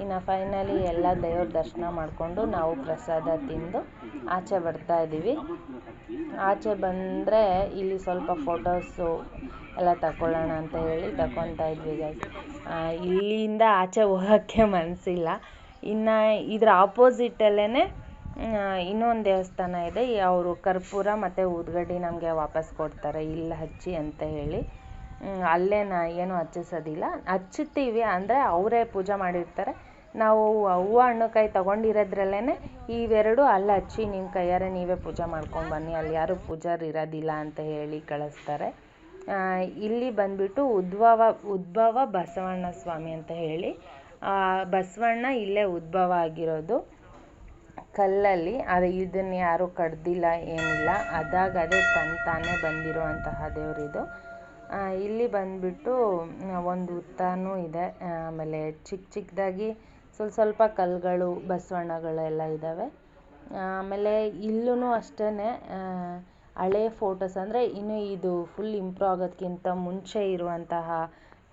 ಇನ್ನು ಫೈನಲಿ ಎಲ್ಲ ದೇವ್ರ ದರ್ಶನ ಮಾಡಿಕೊಂಡು ನಾವು ಪ್ರಸಾದ ತಿಂದು ಆಚೆ ಬರ್ತಾ ಇದ್ದೀವಿ. ಆಚೆ ಬಂದರೆ ಇಲ್ಲಿ ಸ್ವಲ್ಪ ಫೋಟೋಸು ಎಲ್ಲ ತಗೊಳ್ಳೋಣ ಅಂತ ಹೇಳಿ ತಗೊತಾ ಇದ್ವಿ ಗೈಸ್. ಇಲ್ಲಿಂದ ಆಚೆ ಹೋಗೋಕ್ಕೆ ಮನಸ್ಸಿಲ್ಲ. ಇನ್ನು ಇದ್ರ ಆಪೋಸಿಟಲ್ಲೇ ಇನ್ನೊಂದು ದೇವಸ್ಥಾನ ಇದೆ. ಅವರು ಕರ್ಪೂರ ಮತ್ತು ಊದ್ಗಡ್ಡಿ ನಮಗೆ ವಾಪಸ್ ಕೊಡ್ತಾರೆ ಇಲ್ಲಿ ಹಚ್ಚಿ ಅಂತ ಹೇಳಿ. ಅಲ್ಲೇ ಏನು ಹಚ್ಚಿಸೋದಿಲ್ಲ, ಹಚ್ಚುತ್ತೀವಿ ಅಂದರೆ ಅವರೇ ಪೂಜೆ ಮಾಡಿರ್ತಾರೆ. ನಾವು ಹೂವು ಹಣ್ಣು ಕಾಯಿ ತೊಗೊಂಡಿರೋದ್ರಲ್ಲೇ ಇವೆರಡು ಅಲ್ಲಿ ಹಚ್ಚಿ ನಿಮ್ಮ ಕೈಯಾರೆ ನೀವೇ ಪೂಜೆ ಮಾಡ್ಕೊಂಬನ್ನಿ, ಅಲ್ಲಿ ಯಾರೂ ಪೂಜಾರಿ ಇರೋದಿಲ್ಲ ಅಂತ ಹೇಳಿ ಕಳಿಸ್ತಾರೆ. ಇಲ್ಲಿ ಬಂದುಬಿಟ್ಟು ಉದ್ಭವ ಬಸವಣ್ಣ ಸ್ವಾಮಿ ಅಂತ ಹೇಳಿ, ಬಸವಣ್ಣ ಇಲ್ಲೇ ಉದ್ಭವ ಆಗಿರೋದು ಕಲ್ಲಲ್ಲಿ. ಅದು ಇದನ್ನು ಯಾರೂ ಕಡ್ದಿಲ್ಲ ಏನಿಲ್ಲ, ಅದೇ ತಾನೇ ಬಂದಿರುವಂತಹ ದೇವರಿದು. ಇಲ್ಲಿ ಬಂದುಬಿಟ್ಟು ಒಂದು ಹುತ್ತನೂ ಇದೆ, ಆಮೇಲೆ ಚಿಕ್ಕದಾಗಿ ಸ್ವಲ್ಪ ಕಲ್ಲುಗಳು ಬಸವಣ್ಣಗಳೆಲ್ಲ ಇದ್ದಾವೆ. ಆಮೇಲೆ ಇಲ್ಲೂ ಅಷ್ಟೇ ಹಳೆ ಫೋಟೋಸ್, ಅಂದರೆ ಇನ್ನು ಇದು ಫುಲ್ ಇಂಪ್ರೂವ್ ಆಗೋದಕ್ಕಿಂತ ಮುಂಚೆ ಇರುವಂತಹ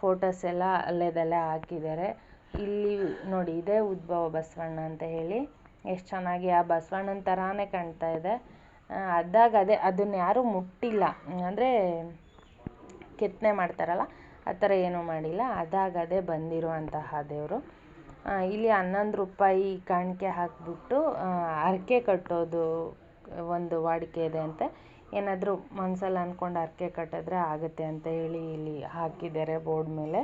ಫೋಟೋಸ್ ಎಲ್ಲ ಅಲ್ಲೇ ಹಾಕಿದ್ದಾರೆ. ಇಲ್ಲಿ ನೋಡಿ, ಇದೇ ಉದ್ಭವ ಬಸವಣ್ಣ ಅಂತ ಹೇಳಿ, ಎಷ್ಟು ಚೆನ್ನಾಗಿ ಆ ಬಸವಣ್ಣನ ಥರಾನೇ ಕಾಣ್ತಾ ಇದೆ. ಅದನ್ನು ಯಾರೂ ಮುಟ್ಟಿಲ್ಲ, ಅಂದರೆ ಕೆತ್ತನೆ ಮಾಡ್ತಾರಲ್ಲ ಆ ಥರ ಏನೂ ಮಾಡಿಲ್ಲ, ಅದೇ ಬಂದಿರುವಂತಹ ದೇವರು. ಇಲ್ಲಿ 11 ರೂಪಾಯಿ ಕಾಣಿಕೆ ಹಾಕಿಬಿಟ್ಟು ಹರಕೆ ಕಟ್ಟೋದು ಒಂದು ವಾಡಿಕೆ ಇದೆ ಅಂತೆ. ಏನಾದರೂ ಮನಸ್ಸಲ್ಲಿ ಅಂದ್ಕೊಂಡು ಹರಕೆ ಕಟ್ಟಿದ್ರೆ ಆಗುತ್ತೆ ಅಂತ ಹೇಳಿ ಇಲ್ಲಿ ಹಾಕಿದ್ದಾರೆ ಬೋರ್ಡ್ ಮೇಲೆ.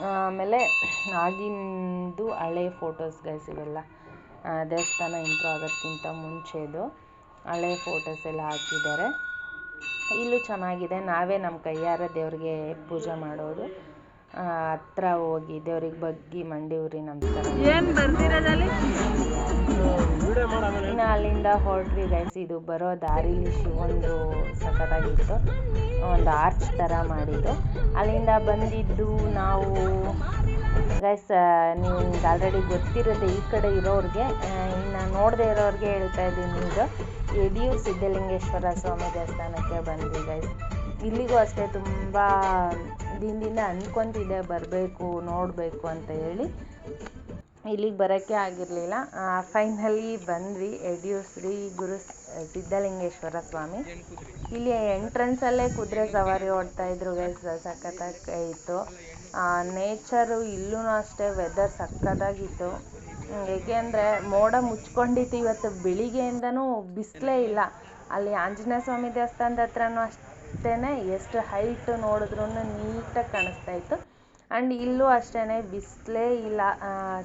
ಆಮೇಲೆ ಆಗಿಂದು ಹಳೆ ಫೋಟೋಸ್ ಗೈಸ್ ಇವೆಲ್ಲ, ದೇವಸ್ಥಾನ ಇಂಪ್ರೂವ್ ಆಗೋದಕ್ಕಿಂತ ಮುಂಚೆದು ಹಳೆ ಫೋಟೋಸ್ ಎಲ್ಲ ಹಾಕಿದ್ದಾರೆ. ಇಲ್ಲೂ ಚೆನ್ನಾಗಿದೆ, ನಾವೇ ನಮ್ಮ ಕೈಯಾರ ದೇವ್ರಿಗೆ ಪೂಜೆ ಮಾಡೋದು. ಹತ್ರ ಹೋಗಿ ದೇವ್ರಿಗೆ ಬಗ್ಗಿ ಮಂಡಿ ಊರಿ ನಮಸ್ಕಾರ. ಇನ್ನು ಅಲ್ಲಿಂದ ಹೊರಟ್ವಿ ಗೈಸ್. ಇದು ಬರೋ ದಾರಿಲಿ ಶಿವೊಂದು ಸಖತ್ತಾಗಿತ್ತು, ಒಂದು ಆರ್ಚ್ ಥರ ಮಾಡಿದ್ದು. ಅಲ್ಲಿಂದ ಬಂದಿದ್ದು ನಾವು ಗೈಸ್, ನಿಮ್ಗೆ ಆಲ್ರೆಡಿ ಗೊತ್ತಿರುತ್ತೆ ಈ ಕಡೆ ಇರೋರಿಗೆ, ಇನ್ನು ನೋಡದೆ ಇರೋರಿಗೆ ಹೇಳ್ತಾ ಇದ್ದೀನಿ. ಇದು ಯಡಿಯೂರು ಸಿದ್ಧಲಿಂಗೇಶ್ವರ ಸ್ವಾಮಿ ದೇವಸ್ಥಾನಕ್ಕೆ ಬಂದ್ವಿ ಗೈಸ್. ಇಲ್ಲಿಗೂ ಅಷ್ಟೇ ತುಂಬ ದಿನದಿಂದ ಅಂದ್ಕೊತಿದ್ದೆ ಬರಬೇಕು ನೋಡಬೇಕು ಅಂತ ಹೇಳಿ, ಇಲ್ಲಿಗೆ ಬರೋಕ್ಕೆ ಆಗಿರಲಿಲ್ಲ. ಫೈನಲಿ ಬಂದ್ವಿ ಯಡಿಯೂರು ಶ್ರೀ ಗುರು ಸಿದ್ಧಲಿಂಗೇಶ್ವರ ಸ್ವಾಮಿ. ಇಲ್ಲಿ ಎಂಟ್ರೆನ್ಸಲ್ಲೇ ಕುದುರೆ ಸವಾರಿ ಓಡ್ತಾಯಿದ್ರು ಗೈಸ್, ಸಖತ್ತಾಗಿತ್ತು. ನೇಚರು ಇಲ್ಲೂ ಅಷ್ಟೇ, ವೆದರ್ ಸಖತ್ತಾಗಿತ್ತು. ಏಕೆಂದರೆ ಮೋಡ ಮುಚ್ಕೊಂಡಿತ್ತು, ಇವತ್ತು ಬೆಳಿಗ್ಗೆಯಿಂದನೂ ಬಿಸಿಲೇ ಇಲ್ಲ. ಅಲ್ಲಿ ಆಂಜನೇಯ ಸ್ವಾಮಿ ದೇವಸ್ಥಾನದ ಹತ್ರನೂ ಅಷ್ಟೇ, ಎಷ್ಟು ಹೈಟ್ ನೋಡಿದ್ರೂ ನೀಟಾಗಿ ಕಾಣಿಸ್ತಾ ಇತ್ತು. ಆ್ಯಂಡ್ ಇಲ್ಲೂ ಅಷ್ಟೇ ಬಿಸಿಲೇ ಇಲ್ಲ,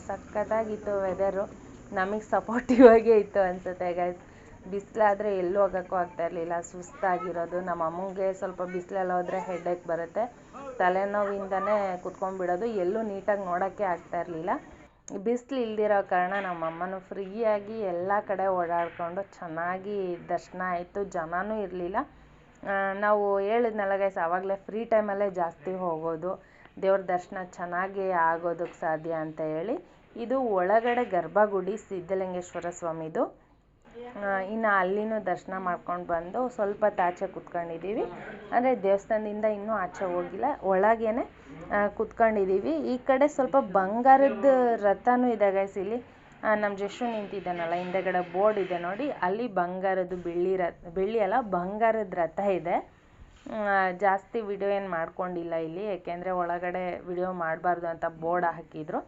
ಸಖತ್ತಾಗಿತ್ತು ವೆದರು. ನಮಗೆ ಸಪೋರ್ಟಿವ್ ಆಗೇ ಇತ್ತು ಅನಿಸುತ್ತೆ ಗೈಸ್. ಬಿಸಿಲಾದರೆ ಎಲ್ಲೂ ಹೋಗೋಕ್ಕೂ ಆಗ್ತಾಯಿರಲಿಲ್ಲ, ಸುಸ್ತಾಗಿರೋದು. ನಮ್ಮ ಅಮ್ಮಂಗೆ ಸ್ವಲ್ಪ ಬಿಸಿಲೆಲ್ಲ ಹೋದರೆ ಹೆಡ್ಏಕ್ ಬರುತ್ತೆ, ತಲೆನೋವಿಂದನೇ ಕುತ್ಕೊಂಡ್ಬಿಡೋದು, ಎಲ್ಲೂ ನೀಟಾಗಿ ನೋಡೋಕ್ಕೆ ಆಗ್ತಾಯಿರಲಿಲ್ಲ. ಬಿಸಿಲು ಇಲ್ದಿರೋ ಕಾರಣ ನಮ್ಮಮ್ಮನೂ ಫ್ರೀಯಾಗಿ ಎಲ್ಲ ಕಡೆ ಓಡಾಡಿಕೊಂಡು ಚೆನ್ನಾಗಿ ದರ್ಶನ ಆಯಿತು, ಜನನೂ ಇರಲಿಲ್ಲ. ನಾವು ಹೇಳಿದ್ನಲ್ಲ ಗೈಸ್, ಆವಾಗಲೇ ಫ್ರೀ ಟೈಮಲ್ಲೇ ಜಾಸ್ತಿ ಹೋಗೋದು, ದೇವ್ರ ದರ್ಶನ ಚೆನ್ನಾಗಿ ಆಗೋದಕ್ಕೆ ಸಾಧ್ಯ ಅಂತ ಹೇಳಿ. ಇದು ಒಳಗಡೆ ಗರ್ಭಗುಡಿ ಸಿದ್ಧಲಿಂಗೇಶ್ವರ ಸ್ವಾಮಿದು. ಇನ್ನು ಅಲ್ಲಿನೂ ದರ್ಶನ ಮಾಡ್ಕೊಂಡು ಬಂದು ಸ್ವಲ್ಪ ಆಚೆ ಕೂತ್ಕೊಂಡಿದ್ದೀವಿ. ಅಂದರೆ ದೇವಸ್ಥಾನದಿಂದ ಇನ್ನೂ ಆಚೆ ಹೋಗಿಲ್ಲ, ಒಳಗೇನೆ ಕೂತ್ಕೊಂಡಿದ್ದೀವಿ. ಈ ಕಡೆ ಸ್ವಲ್ಪ ಬಂಗಾರದ ರಥನೂ ಇದೆ ಗೈಸ್. ಇಲ್ಲಿ ನಮ್ಮ ಜಸ್ಸು ನಿಂತಿದ್ದಾನಲ್ಲ, ಹಿಂದೆಗಡೆ ಬೋರ್ಡ್ ಇದೆ ನೋಡಿ, ಅಲ್ಲಿ ಬಂಗಾರದ್ದು ಬೆಳ್ಳಿ ಅಲ್ಲ ಬಂಗಾರದ ರಥ ಇದೆ. ಜಾಸ್ತಿ ವಿಡಿಯೋ ಏನು ಮಾಡ್ಕೊಂಡಿಲ್ಲ ಇಲ್ಲಿ, ಯಾಕೆಂದರೆ ಒಳಗಡೆ ವಿಡಿಯೋ ಮಾಡಬಾರ್ದು ಅಂತ ಬೋರ್ಡ್ ಹಾಕಿದ್ರು.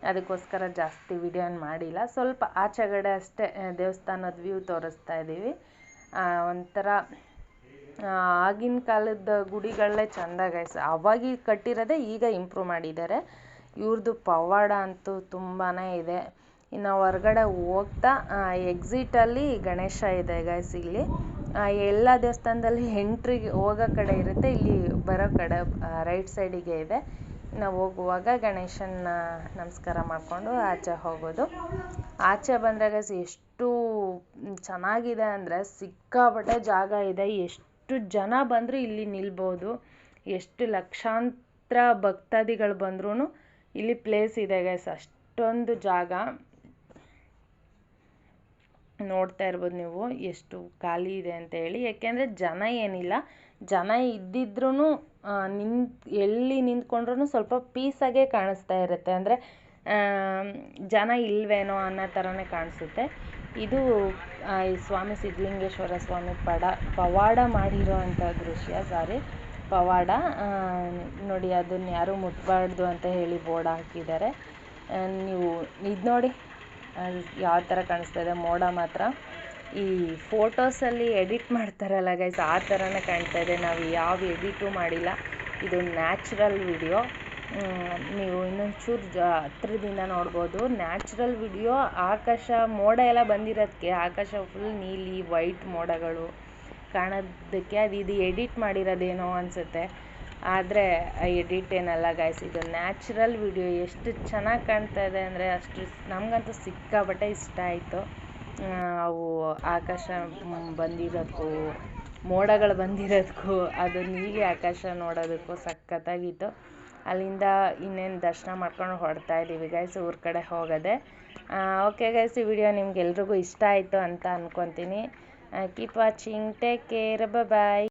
ಅದಕ್ಕೋಸ್ಕರ ಜಾಸ್ತಿ ವಿಡಿಯೋ ಏನು ಮಾಡಿಲ್ಲ. ಸ್ವಲ್ಪ ಆಚೆಗಡೆ ಅಷ್ಟೇ ದೇವಸ್ಥಾನದ ವ್ಯೂ ತೋರಿಸ್ತಾ ಇದ್ದೀವಿ. ಒಂಥರ ಆಗಿನ ಕಾಲದ ಗುಡಿಗಳೇ ಚೆಂದ ಗೈಸ್. ಅವಾಗ ಕಟ್ಟಿರೋದೇ ಈಗ ಇಂಪ್ರೂವ್ ಮಾಡಿದ್ದಾರೆ. ಇವ್ರದ್ದು ಪವಾಡ ಅಂತೂ ತುಂಬಾ ಇದೆ. ಇನ್ನು ಹೊರಗಡೆ ಹೋಗ್ತಾ ಎಕ್ಸಿಟಲ್ಲಿ ಗಣೇಶ ಇದೆ ಗೈಸ್. ಇಲ್ಲಿ ಎಲ್ಲ ದೇವಸ್ಥಾನದಲ್ಲಿ ಎಂಟ್ರಿಗೆ ಹೋಗೋ ಕಡೆ ಇರುತ್ತೆ, ಇಲ್ಲಿ ಬರೋ ಕಡೆ ರೈಟ್ ಸೈಡಿಗೆ ಇದೆ. ನಾವು ಹೋಗುವಾಗ ಗಣೇಶನ ನಮಸ್ಕಾರ ಮಾಡಿಕೊಂಡು ಆಚೆ ಹೋಗೋದು. ಆಚೆ ಬಂದರೆ ಗೈಸ್ ಎಷ್ಟು ಚೆನ್ನಾಗಿದೆ ಅಂದರೆ ಸಿಕ್ಕಾಪಟ್ಟೆ ಜಾಗ ಇದೆ. ಎಷ್ಟು ಜನ ಬಂದರೂ ಇಲ್ಲಿ ನಿಲ್ಬೋದು. ಎಷ್ಟು ಲಕ್ಷಾಂತರ ಭಕ್ತಾದಿಗಳು ಬಂದ್ರೂ ಇಲ್ಲಿ ಪ್ಲೇಸ್ ಇದೆ ಗೈಸ್. ಅಷ್ಟೊಂದು ಜಾಗ ನೋಡ್ತಾ ಇರ್ಬೋದು ನೀವು ಎಷ್ಟು ಖಾಲಿ ಇದೆ ಅಂತ ಹೇಳಿ. ಯಾಕೆಂದರೆ ಜನ ಏನಿಲ್ಲ, ಜನ ಇದ್ದಿದ್ರೂ ಎಲ್ಲಿ ನಿಂತ್ಕೊಂಡ್ರೂ ಸ್ವಲ್ಪ ಪೀಸಾಗೇ ಕಾಣಿಸ್ತಾ ಇರುತ್ತೆ. ಅಂದರೆ ಜನ ಇಲ್ವೇನೋ ಅನ್ನೋ ಥರನೇ ಕಾಣಿಸುತ್ತೆ. ಇದು ಈ ಸ್ವಾಮಿ ಸಿದ್ಧಲಿಂಗೇಶ್ವರ ಸ್ವಾಮಿ ಪವಾಡ ಮಾಡಿರೋ ಅಂಥ ದೃಶ್ಯ. ಪವಾಡ ನೋಡಿ, ಅದನ್ನು ಯಾರೂ ಮುಟ್ಬಾರ್ದು ಅಂತ ಹೇಳಿ ಬೋರ್ಡ್ ಹಾಕಿದ್ದಾರೆ. ನೀವು ಇದು ನೋಡಿ ಯಾವ ಥರ ಕಾಣಿಸ್ತಾ ಇದೆ. ಮೋಡ ಮಾತ್ರ ಈ ಫೋಟೋಸಲ್ಲಿ ಎಡಿಟ್ ಮಾಡ್ತಾರಲ್ಲ ಗೈಸ್, ಆ ಥರನೇ ಕಾಣ್ತಾ ಇದೆ. ನಾವು ಯಾವ ಎಡಿಟು ಮಾಡಿಲ್ಲ, ಇದು ನ್ಯಾಚುರಲ್ ವಿಡಿಯೋ. ನೀವು ಇನ್ನೊಂಚೂರು ಹತ್ರದಿಂದ ನೋಡ್ಬೋದು. Natural video. ಆಕಾಶ ಮೋಡ ಎಲ್ಲ ಬಂದಿರೋದಕ್ಕೆ ಆಕಾಶ ಫುಲ್ ನೀಲಿ ವೈಟ್ ಮೋಡಗಳು ಕಾಣೋದಕ್ಕೆ ಇದು ಎಡಿಟ್ ಮಾಡಿರೋದೇನೋ ಅನಿಸುತ್ತೆ. ಆದರೆ ಎಡಿಟ್ ಏನಲ್ಲ ಗೈಸ್, ಇದು ನ್ಯಾಚುರಲ್ ವಿಡಿಯೋ. ಎಷ್ಟು ಚೆನ್ನಾಗಿ ಕಾಣ್ತಾ ಇದೆ ಅಂದರೆ ಅಷ್ಟು ನಮಗಂತೂ ಸಿಕ್ಕಾಪಟ್ಟೆ ಇಷ್ಟ ಆಯಿತು. ಅವು ಆಕಾಶ ಬಂದಿರೋದಕ್ಕೂ ಮೋಡಗಳು ಬಂದಿರೋದಕ್ಕೂ ಅದು ನೀಲಿ ಆಕಾಶ ನೋಡೋದಕ್ಕೂ ಸಖತ್ತಾಗಿತ್ತು. ಅಲ್ಲಿಂದ ಇನ್ನೇನು ದರ್ಶನ ಮಾಡ್ಕೊಂಡು ಹೊರಡ್ತಾ ಇದ್ದೀವಿ ಗೈಸ್, ಊರ ಕಡೆ ಹೋಗೋದೆ. ಓಕೆ ಗೈಸ್, ಈ ವಿಡಿಯೋ ನಿಮ್ಗೆಲ್ರಿಗೂ ಇಷ್ಟ ಆಯಿತು ಅಂತ ಅಂದ್ಕೊತೀನಿ. ಕೀಪ್ ವಾಚಿಂಗ್, ಟೇಕ್ ಕೇರ್, ಬಾಯ್.